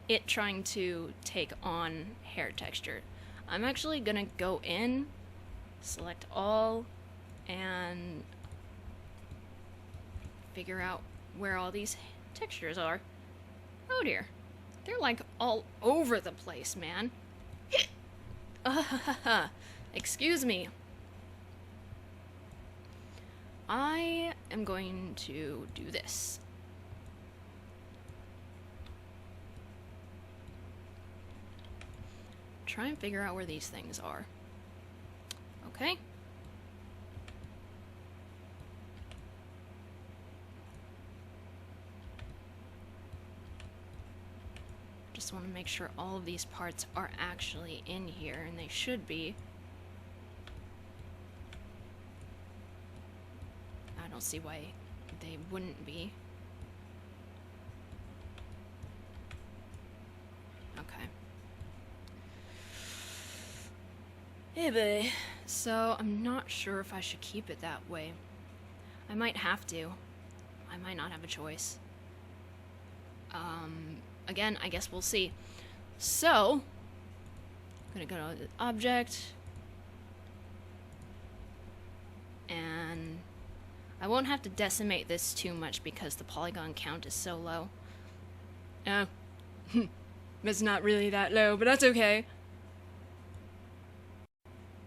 to take on hair texture. I'm actually gonna go in, select all, and figure out where all these textures are. Oh dear. They're like all over the place, man. Excuse me. I am going to do this. Try and figure out where these things are. Okay. Just want to make sure all of these parts are actually in here, and they should be. I don't see why they wouldn't be. Okay. Hey, boy. So, I'm not sure if I should keep it that way. I might have to. I might not have a choice. Again, I guess we'll see. So, I'm gonna go to the object. And I won't have to decimate this too much because the polygon count is so low. Oh. It's not really that low, but that's okay.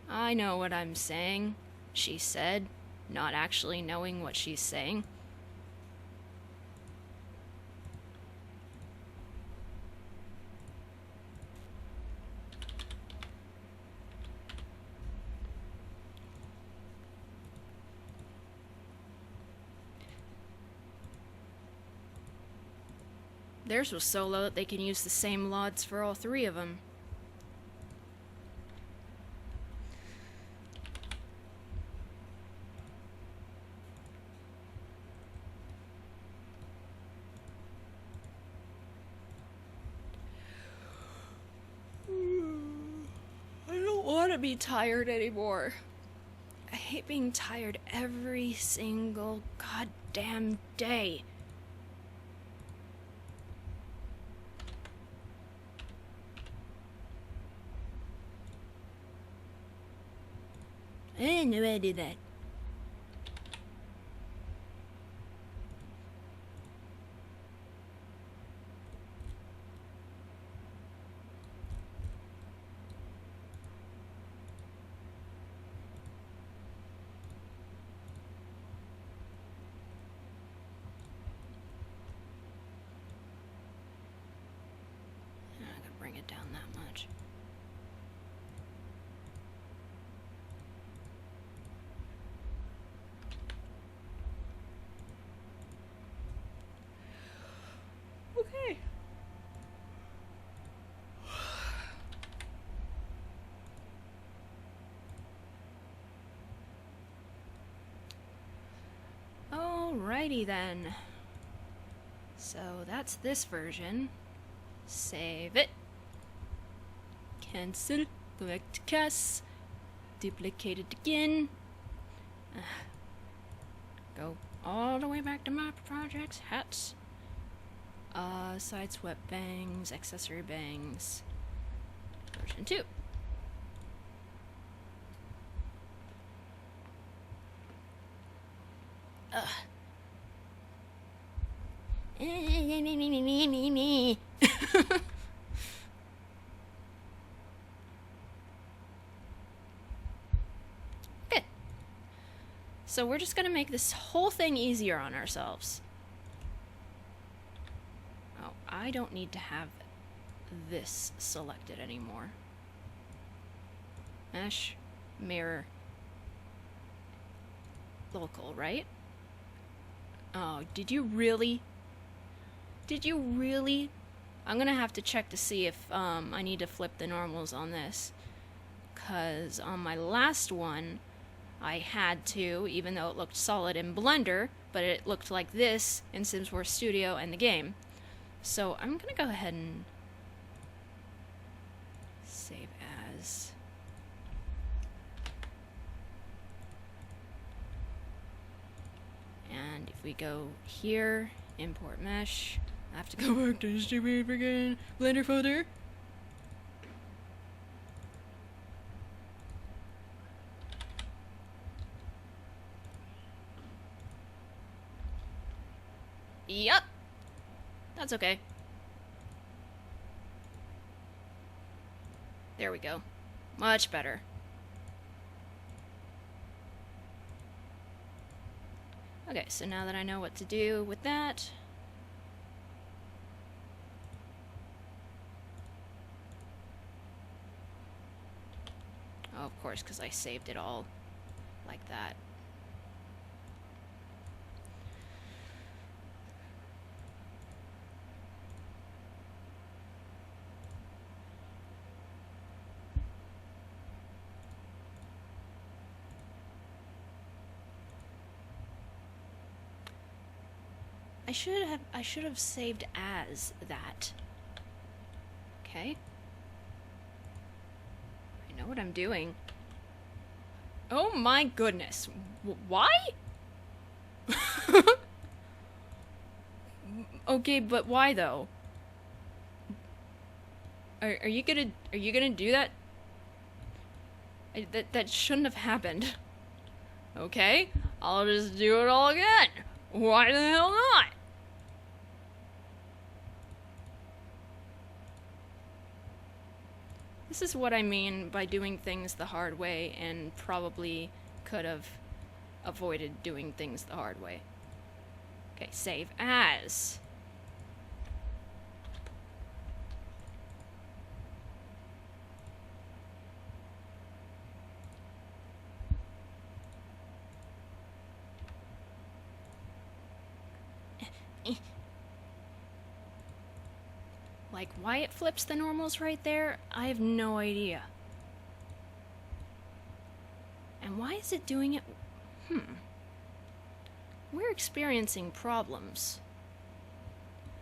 I know what I'm saying, she said, not actually knowing what she's saying. Theirs was so low that they can use the same LODs for all three of them. I don't want to be tired anymore. I hate being tired every single goddamn day. I didn't know I did that. I could bring it down that much. Okay. Alrighty then. So that's this version. Save it. Cancel. Go back to CAS. Duplicate it again. Go all the way back to my projects. Hats. Side swept bangs, accessory bangs. Version 2. Good. So we're just gonna make this whole thing easier on ourselves. Oh, I don't need to have this selected anymore. Mesh, mirror, local, right? Oh, did you really? Did you really? I'm gonna have to check to see if I need to flip the normals on this. 'Cause on my last one, I had to, even though it looked solid in Blender, but it looked like this in Sims 4 Studio and the game. So I'm gonna go ahead and save as. And if we go here, import mesh, I have to go back to the stupid freaking Blender folder. Yup. That's okay. There we go. Much better. Okay, so now that I know what to do with that... Oh, of course, because I saved it all like that. I should have saved as that. Okay. I know what I'm doing. Oh my goodness. Why? Okay, but why though? Are you gonna do that? That shouldn't have happened. Okay, I'll just do it all again. Why the hell not? This is what I mean by doing things the hard way, and probably could have avoided doing things the hard way. Okay, save as. Like, why it flips the normals right there, I have no idea. And why is it doing it? We're experiencing problems.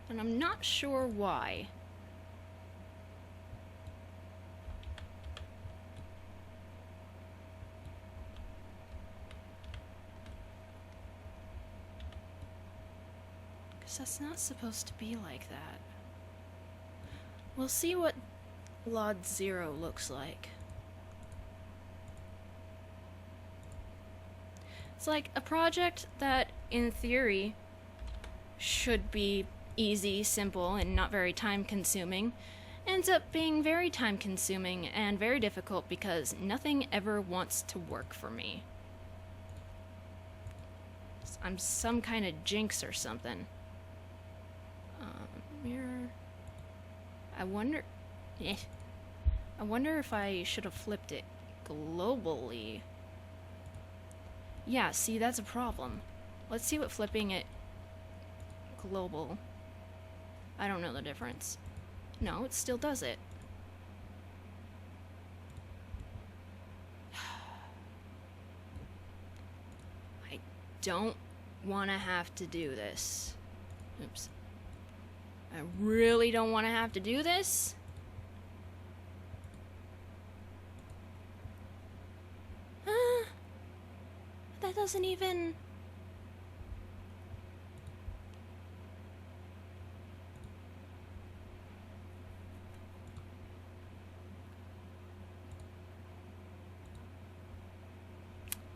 And I'm not sure why. Because that's not supposed to be like that. We'll see what LOD 0 looks like. It's like a project that, in theory, should be easy, simple, and not very time-consuming, ends up being very time-consuming and very difficult because nothing ever wants to work for me. I'm some kind of jinx or something. Mirror... I wonder if I should have flipped it globally. Yeah, see, that's a problem. Let's see what flipping it global. I don't know the difference. No, it still does it. I don't want to have to do this. Oops. I really don't want to have to do this. That doesn't even...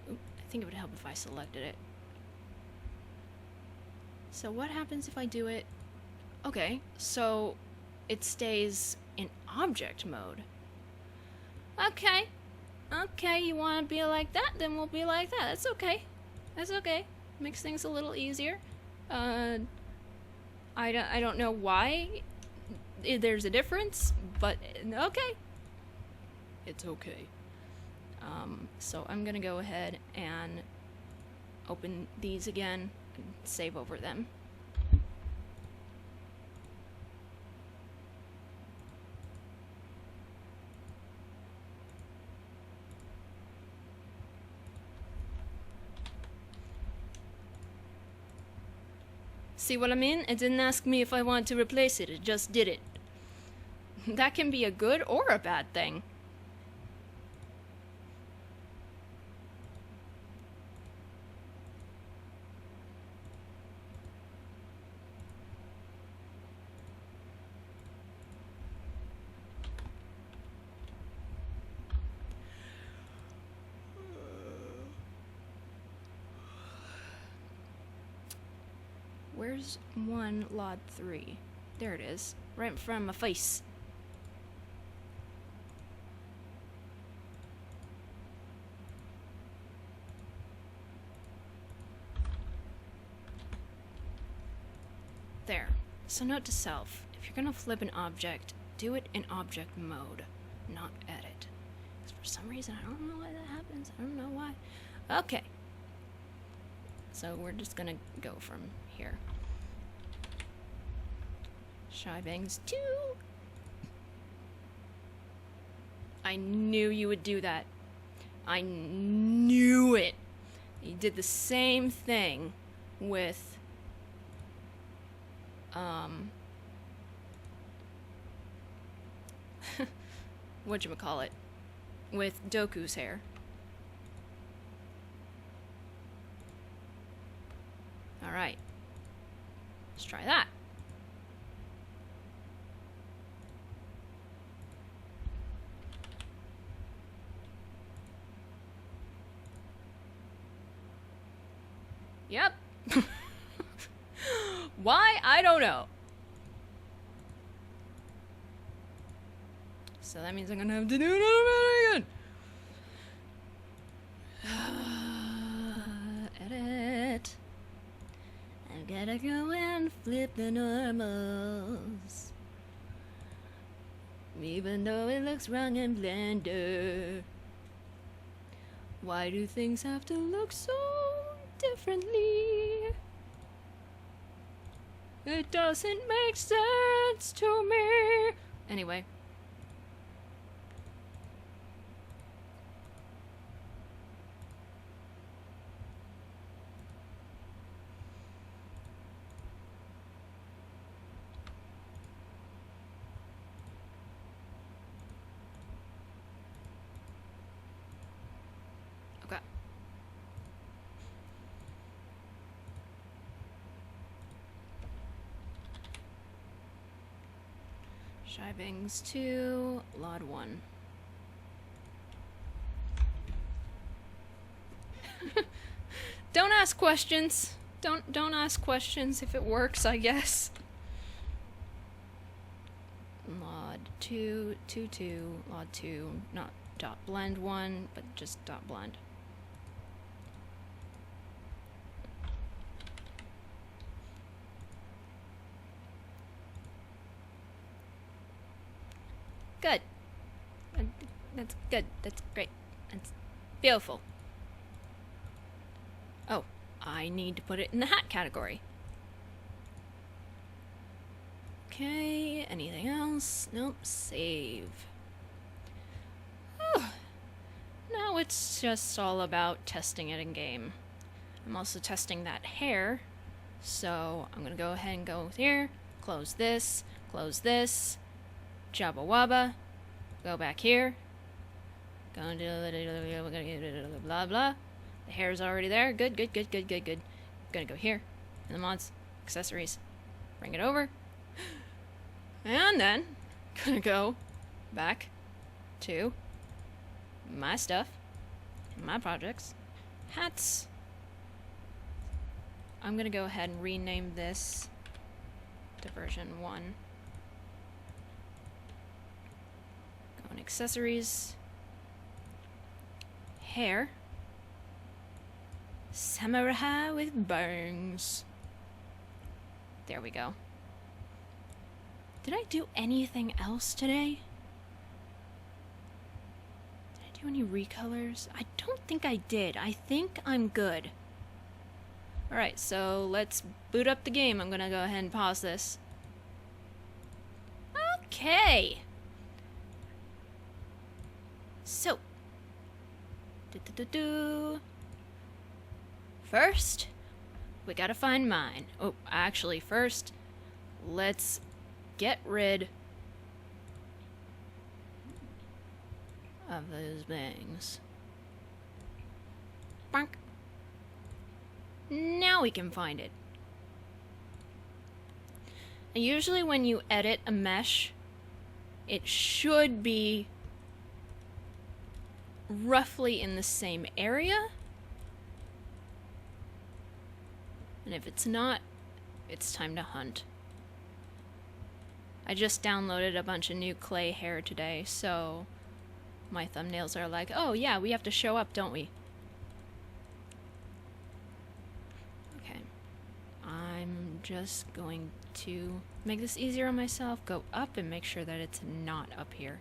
Oop, I think it would help if I selected it. So what happens if I do it? Okay, so it stays in object mode. Okay. Okay, you want to be like that? Then we'll be like that. That's okay. That's okay. Makes things a little easier. I don't know why there's a difference, but okay. It's okay. So I'm gonna go ahead and open these again and save over them. See what I mean? It didn't ask me if I wanted to replace it, it just did it. That can be a good or a bad thing. Where's one LOD 3? There it is, right in front of my face. So note to self, if you're gonna flip an object, do it in object mode, not edit. Because for some reason, I don't know why that happens. I don't know why. Okay. So we're just gonna go from here. Shy Bangs 2. I knew you would do that. I knew it. You did the same thing with whatchamacallit, with Doku's hair. Alright. Let's try that. Yep. Why? I don't know. So that means I'm gonna have to do another again. Edit. I've gotta go and flip the normals. Even though it looks wrong in Blender. Why do things have to look so differently? It doesn't make sense to me. Anyway. Okay. Shy Bangs 2, Lod 1. Don't ask questions. Don't ask questions if it works, I guess. Lod 2, 2, 2, Lod 2, not dot blend 1, but just dot blend. Good. That's good. That's great. That's beautiful. Oh, I need to put it in the hat category. Okay, anything else? Nope, save. Whew. Now it's just all about testing it in game. I'm also testing that hair, so I'm gonna go ahead and go here, close this, Jabba Wabba, go back here, go and do blah blah. The hair's already there. Good. Gonna go here in the mods, accessories, bring it over, and then gonna go back to my stuff, my projects, hats. I'm gonna go ahead and rename this to version 1. Go in accessories, hair, samurai with bangs. There we go. Did I do anything else today? Did I do any recolors? I don't think I did. I think I'm good. Alright, so let's boot up the game. I'm gonna go ahead and pause this. Okay. So. First, we gotta find mine. Oh, actually, first, let's get rid of those bangs. Bonk. Now we can find it. And usually when you edit a mesh, it should be roughly in the same area. And if it's not, it's time to hunt. I just downloaded a bunch of new clay hair today, so my thumbnails are like, oh yeah, we have to show up, don't we? Okay. I'm just going to make this easier on myself, go up and make sure that it's not up here.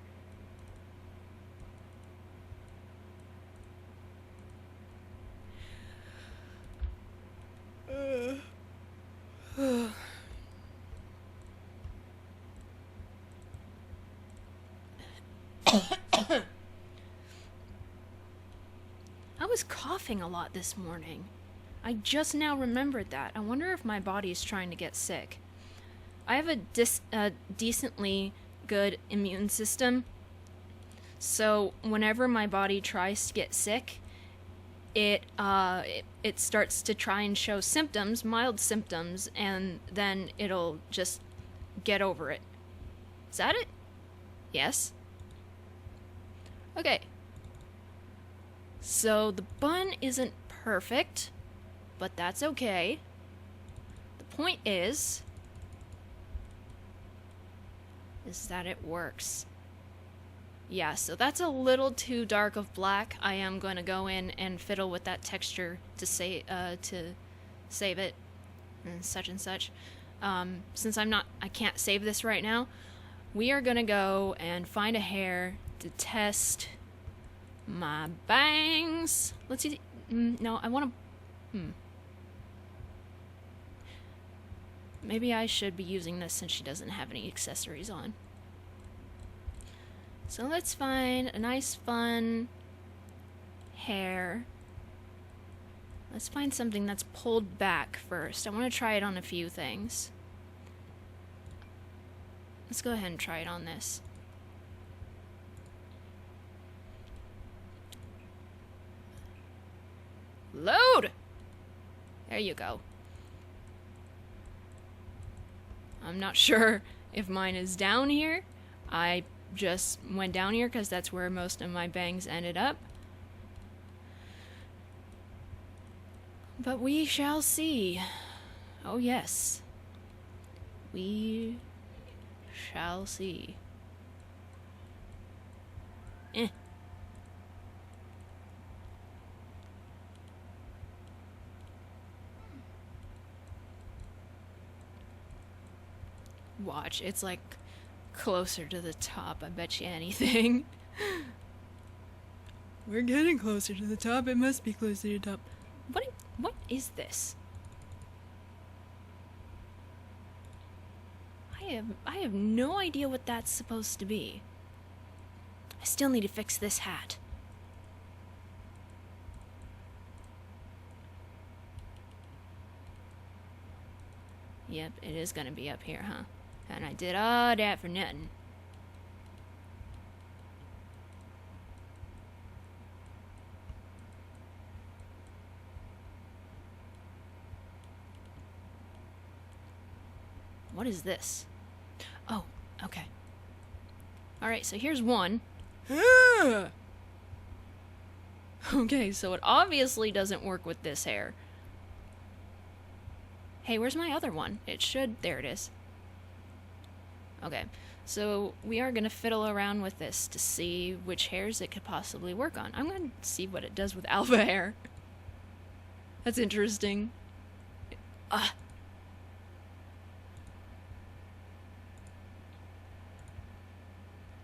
I was coughing a lot this morning. I just now remembered that. I wonder if my body is trying to get sick. I have a decently good immune system, so whenever my body tries to get sick, it starts to try and show symptoms, mild symptoms, and then it'll just get over it. Is that it? Yes. Okay. So the bun isn't perfect, but that's okay. The point is that it works. Yeah, so that's a little too dark of black. I am going to go in and fiddle with that texture to save it and such. Since I can't save this right now, we are going to go and find a hair to test my bangs. Let's see. No, I want to... Maybe I should be using this since she doesn't have any accessories on. So let's find a nice, fun hair. Let's find something that's pulled back first. I want to try it on a few things. Let's go ahead and try it on this. Load! There you go. I'm not sure if mine is down here. I just went down here because that's where most of my bangs ended up. But we shall see. Oh yes. We shall see. Watch, it's like closer to the top, I bet you anything. We're getting closer to the top. It must be closer to the top. What is this? I have no idea what that's supposed to be. I still need to fix this hat. Yep, it is gonna be up here, huh? And I did all that for nothing. What is this? Oh, okay. Alright, so here's one. Okay, so it obviously doesn't work with this hair. Hey, where's my other one? It should... There it is. Okay, so we are going to fiddle around with this to see which hairs it could possibly work on. I'm going to see what it does with alpha hair. That's interesting.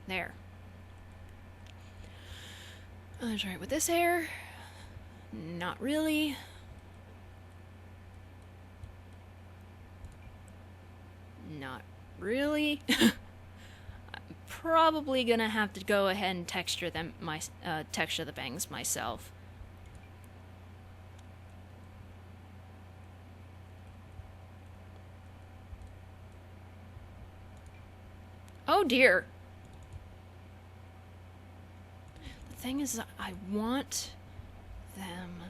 There. I'm going to try it with this hair. Not really. Not really. I'm probably gonna have to go ahead and texture the bangs myself. Oh dear. The thing is, I want them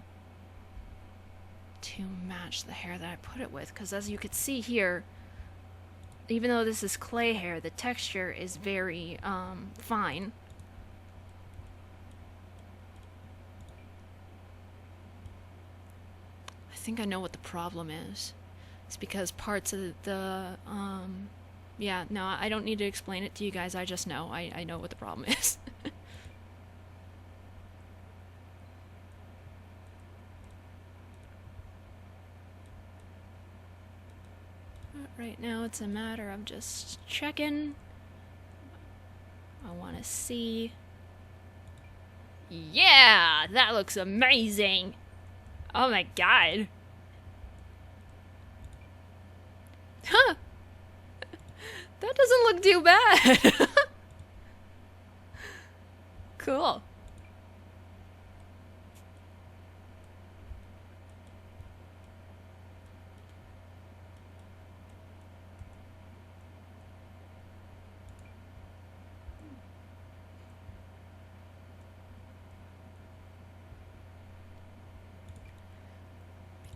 to match the hair that I put it with, because as you could see here, even though this is clay hair, the texture is very fine. I think I know what the problem is. It's because parts of the yeah, no, I don't need to explain it to you guys. I just know. I know what the problem is. Right now it's a matter of just checking. I want to see. Yeah, that looks amazing. Oh my god. Huh. That doesn't look too bad. Cool.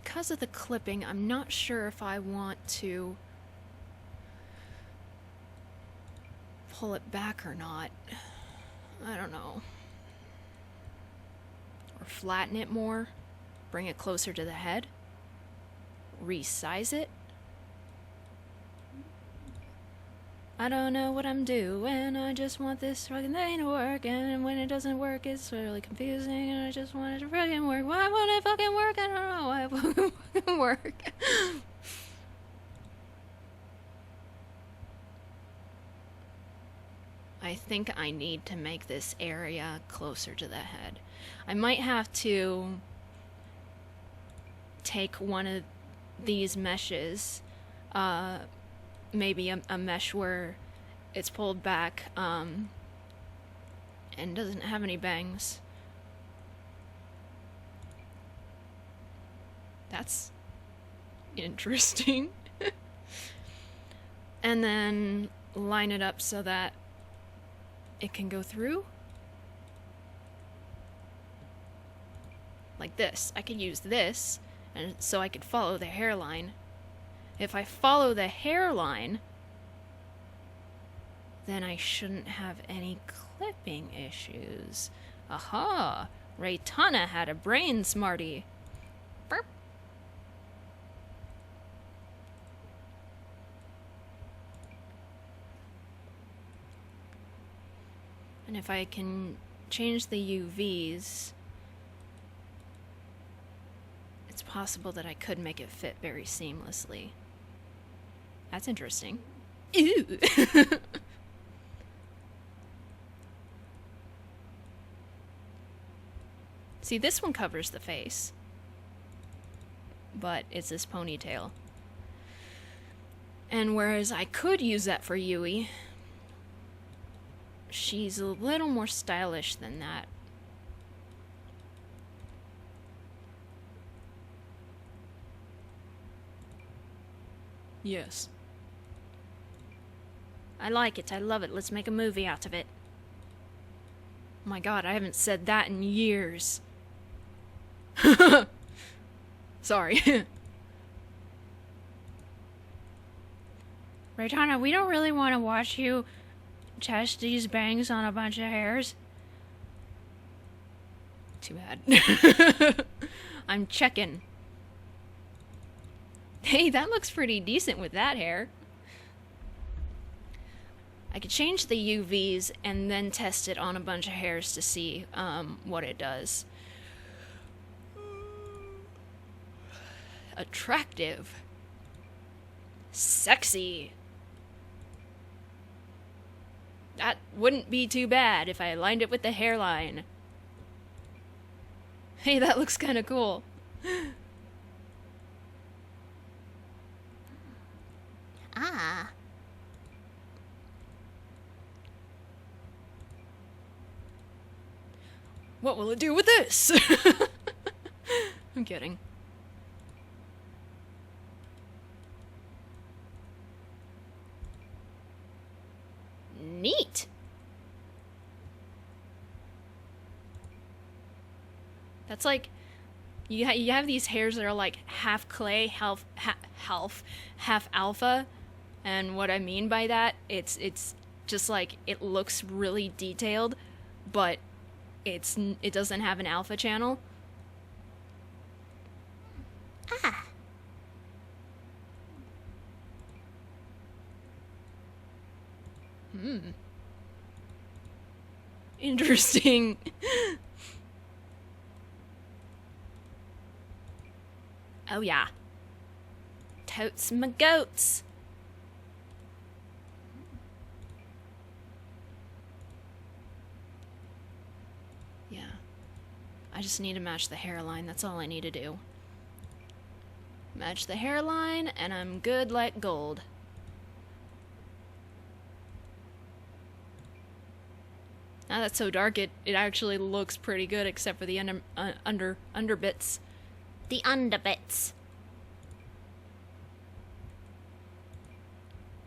Because of the clipping, I'm not sure if I want to pull it back or not. I don't know. Or flatten it more, bring it closer to the head, resize it. I don't know what I'm doing, I just want this fucking thing to work, and when it doesn't work it's really confusing, and I just want it to fucking work. Why won't it fucking work? I don't know why it won't fucking work. I think I need to make this area closer to the head. I might have to take one of these meshes, maybe a mesh where it's pulled back and doesn't have any bangs. That's interesting. And then line it up so that it can go through. Like this. I could use this, and so I could follow the hairline. If I follow the hairline, then I shouldn't have any clipping issues. Aha! Reitanna had a brain, smarty. Burp. And if I can change the UVs, it's possible that I could make it fit very seamlessly. That's interesting. Ew! See, this one covers the face, but it's this ponytail. And whereas I could use that for Yui, she's a little more stylish than that. Yes. I like it. I love it. Let's make a movie out of it. Oh my god, I haven't said that in years. Sorry. Reitanna, we don't really want to watch you test these bangs on a bunch of hairs. Too bad. I'm checking. Hey, that looks pretty decent with that hair. I could change the UVs and then test it on a bunch of hairs to see what it does. Attractive. Sexy. That wouldn't be too bad if I aligned it with the hairline. Hey, that looks kind of cool. Ah. What will it do with this? I'm kidding. Neat. That's like you have these hairs that are like half clay, half alpha, and what I mean by that, it's just like it looks really detailed, but it doesn't have an alpha channel. Ah. Interesting. Oh yeah. Totes my goats. Yeah. I just need to match the hairline. That's all I need to do. Match the hairline, and I'm good like gold. Now that's so dark, it actually looks pretty good, except for the under bits. The underbits.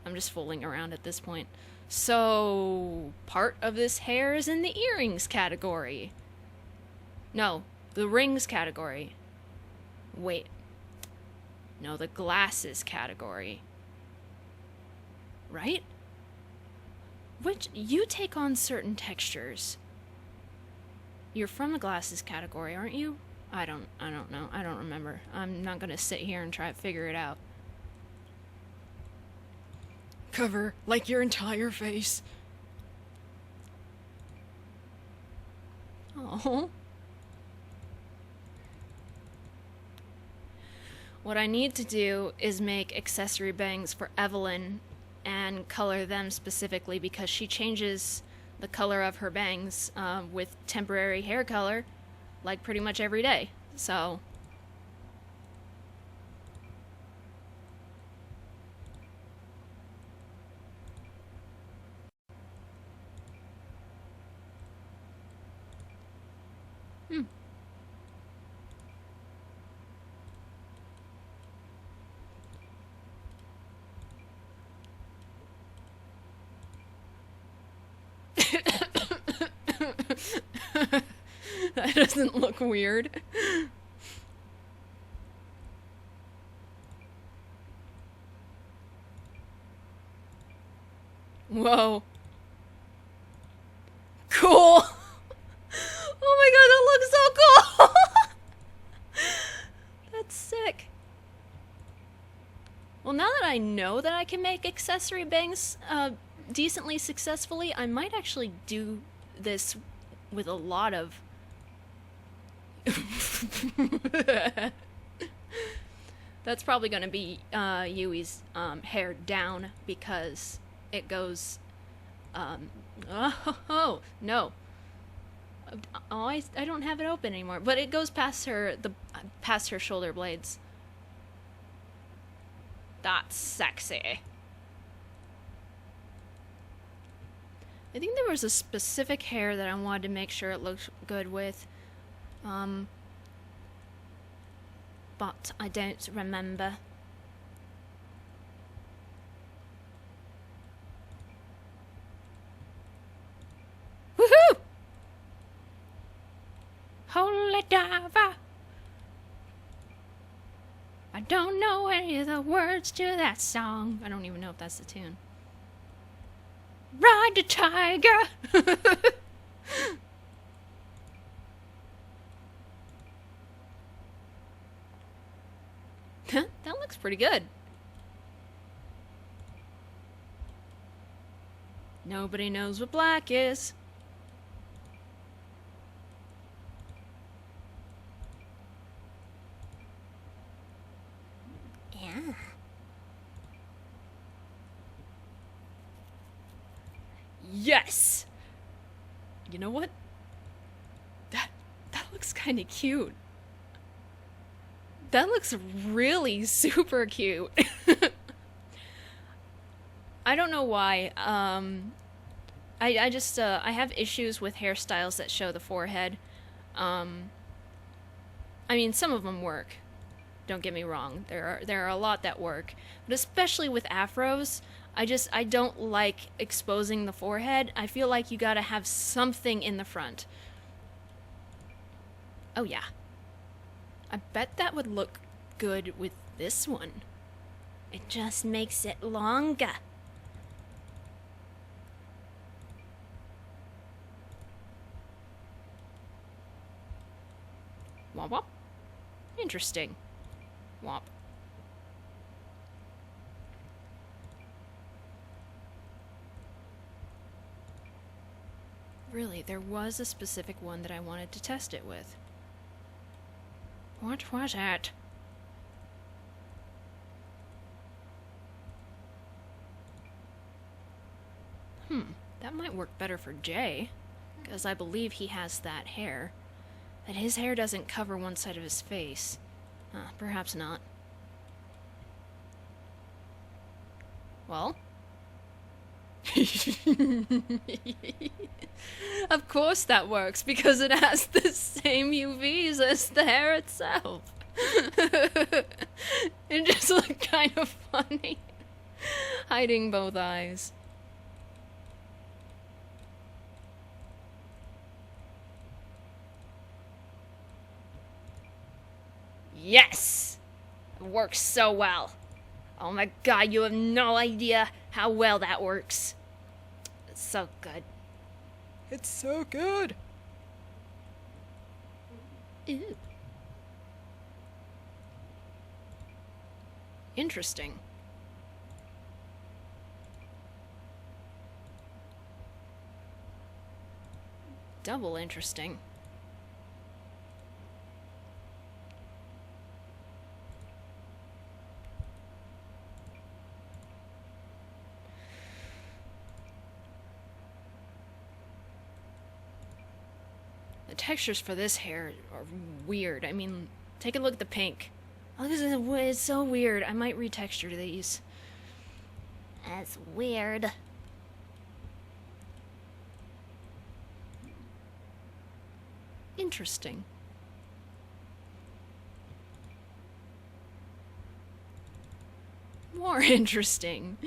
I'm just fooling around at this point. So, part of this hair is in the earrings category. No, the rings category. Wait. No, the glasses category. Right? Which, you take on certain textures. You're from the glasses category, aren't you? I don't know. I don't remember. I'm not gonna sit here and try to figure it out. Cover, like, your entire face. Oh. What I need to do is make accessory bangs for Evelyn and color them specifically because she changes the color of her bangs with temporary hair color like pretty much every day. So that doesn't look weird. Whoa. Cool. Oh my god, that looks so cool. That's sick. Well, now that I know that I can make accessory bangs decently successfully, I might actually do this with a lot of that's probably going to be Yui's hair down because it goes oh no, oh I don't have it open anymore, but it goes past her shoulder blades. That's sexy. I think there was a specific hair that I wanted to make sure it looked good with. But I don't remember. Woohoo! Holy diver. I don't know any of the words to that song. I don't even know if that's the tune. Ride the tiger. That looks pretty good. Nobody knows what black is. Yeah. Yes! You know what? That looks kind of cute. That looks really super cute. I don't know why. I just I have issues with hairstyles that show the forehead. I mean, some of them work. Don't get me wrong. There are a lot that work, but especially with afros, I don't like exposing the forehead. I feel like you gotta have something in the front. Oh yeah. I bet that would look good with this one. It just makes it longer. Womp womp. Interesting. Womp. Really, there was a specific one that I wanted to test it with. What was it? That might work better for Jay. because I believe he has that hair. But his hair doesn't cover one side of his face. Perhaps not. Well? Of course that works, because it has the same UVs as the hair itself. It just looked kind of funny. Hiding both eyes. Yes! It works so well. Oh my god, you have no idea how well that works. It's so good. It's so good. Ew. Interesting. Double interesting. The textures for this hair are weird. I mean, take a look at the pink. Oh, this is it's so weird. I might retexture these. That's weird. Interesting. More interesting.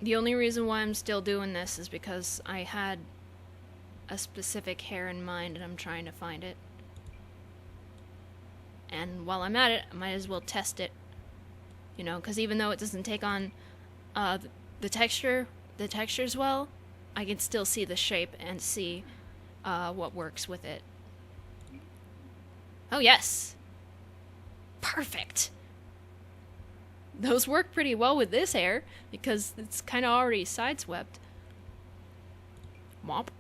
The only reason why I'm still doing this is because I had a specific hair in mind and I'm trying to find it. And while I'm at it, I might as well test it. You know, because even though it doesn't take on the textures well, I can still see the shape and see what works with it. Oh yes! Perfect! Those work pretty well with this hair, because it's kind of already sideswept. Mop.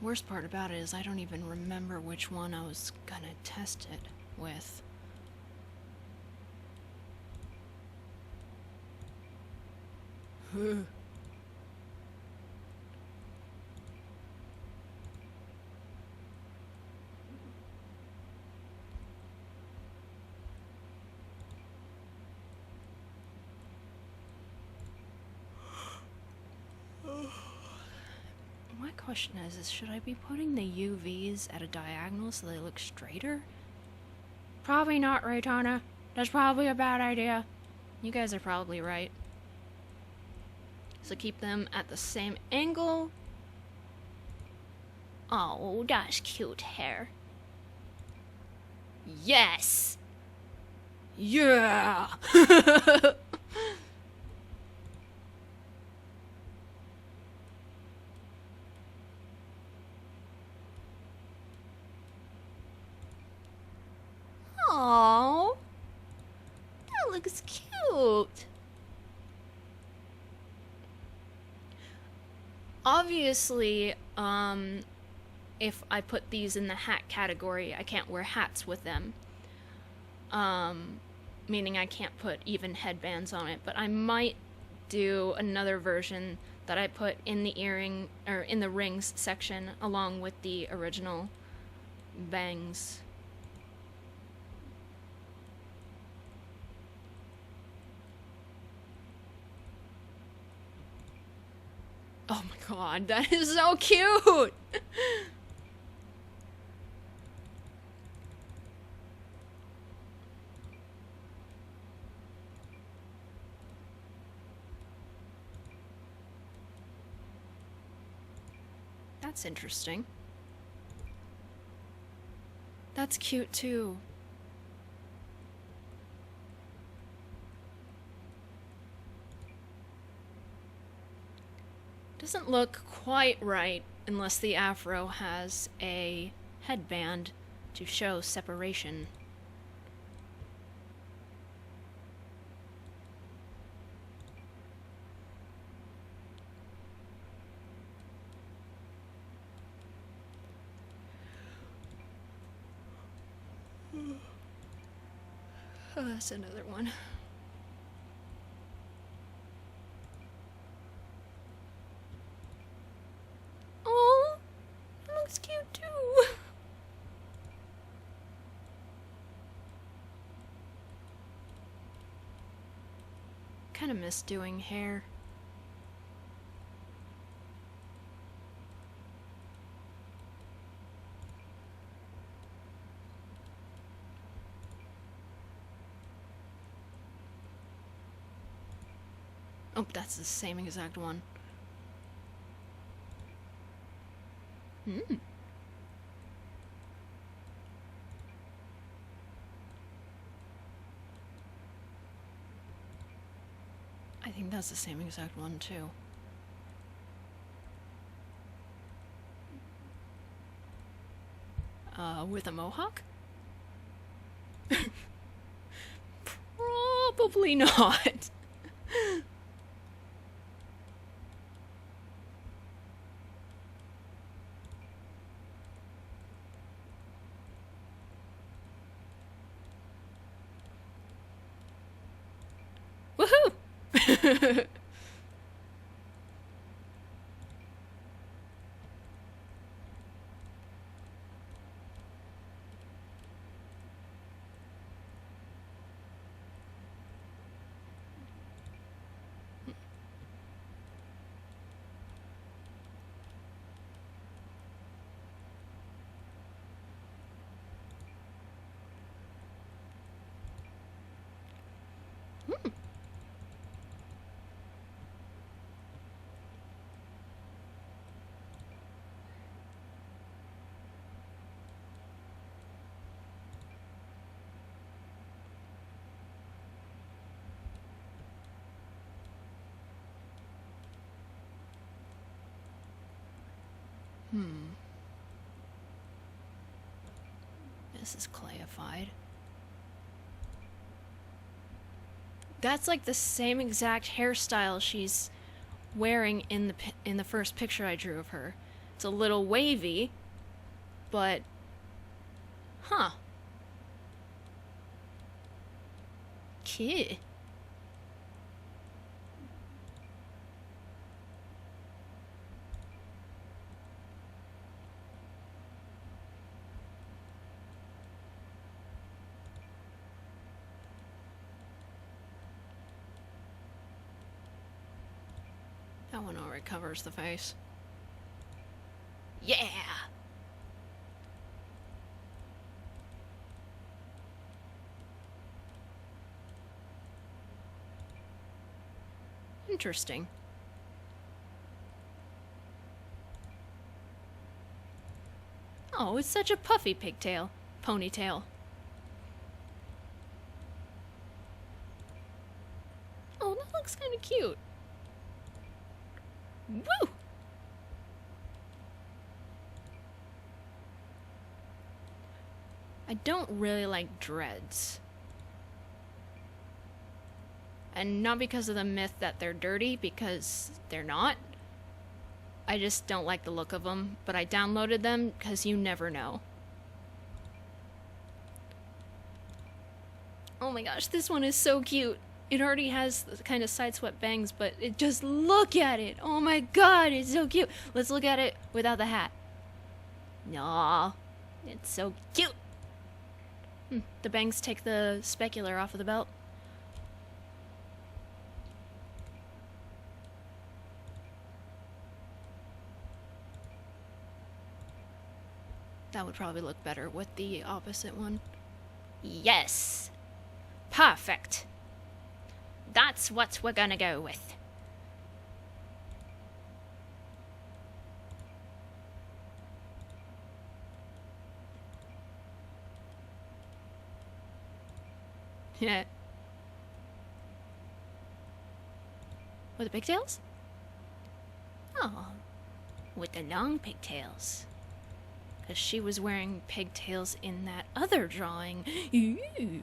Worst part about it is I don't even remember which one I was gonna test it with. My question is should I be putting the UVs at a diagonal so they look straighter? Probably not, Reitanna. That's probably a bad idea. You guys are probably right. So keep them at the same angle. Oh, that's cute hair. Yes! Yeah! Aww, that looks cute. Obviously, if I put these in the hat category, I can't wear hats with them. Meaning I can't put even headbands on it, but I might do another version that I put in the earring, or in the rings section, along with the original bangs. Oh my god, that is so cute! That's interesting. That's cute too. Doesn't look quite right unless the afro has a headband to show separation. Oh, that's another one. Oh, it looks cute too. Kind of miss doing hair. Oh, that's the same exact one. I think that's the same exact one too. With a mohawk? Probably not. Woohoo! This is clayified. That's like the same exact hairstyle she's wearing in the first picture I drew of her. It's a little wavy, but huh. Cute. That one already covers the face. Yeah! Interesting. Oh, it's such a puffy pigtail. Ponytail. Oh, that looks kind of cute. Woo! I don't really like dreads. And not because of the myth that they're dirty, because they're not. I just don't like the look of them, but I downloaded them because you never know. Oh my gosh, this one is so cute. It already has the kind of side swept bangs, but just look at it. Oh my god, it's so cute. Let's look at it without the hat. Aw, it's so cute. The bangs take the specular off of the belt. That would probably look better with the opposite one. Yes! Perfect! That's what we're gonna go with. Yeah. With the pigtails? Oh, with the long pigtails. Because she was wearing pigtails in that other drawing. Ooh.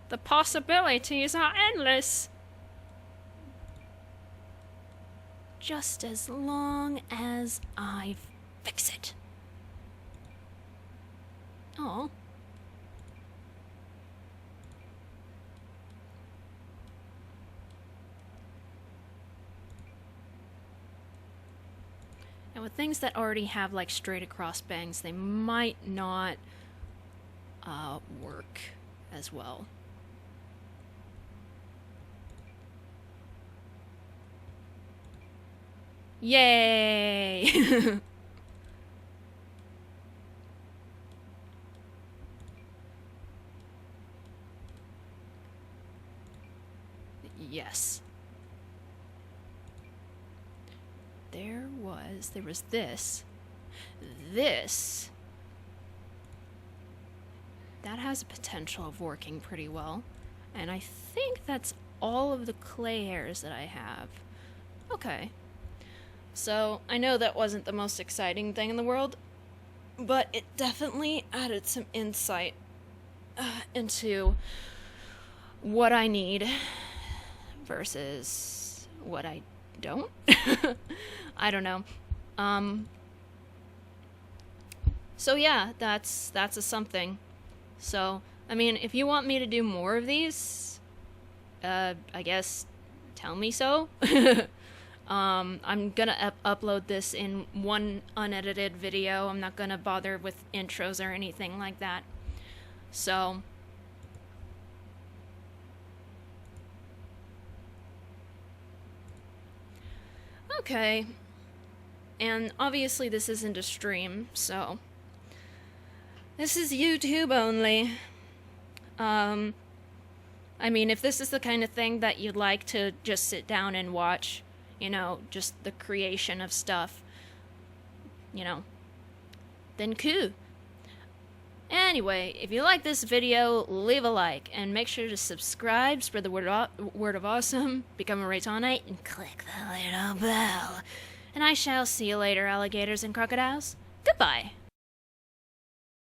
The possibilities are endless. Just as long as I fix it. Oh. And with things that already have like straight across bangs, they might not work as well. Yay! Yes. There was this. This. That has a potential of working pretty well. And I think that's all of the clay hairs that I have. Okay. So, I know that wasn't the most exciting thing in the world, but it definitely added some insight into what I need versus what I don't. I don't know. So yeah, that's a something. So, I mean, if you want me to do more of these, I guess tell me so. I'm gonna upload this in one unedited video. I'm not gonna bother with intros or anything like that. So, okay. And obviously this isn't a stream, so this is YouTube only. I mean, if this is the kind of thing that you'd like to just sit down and watch, you know, just the creation of stuff, you know, then cool. Anyway, if you like this video, leave a like, and make sure to subscribe, spread the word of awesome, become a Reitannite, and click the little bell. And I shall see you later, alligators and crocodiles. Goodbye.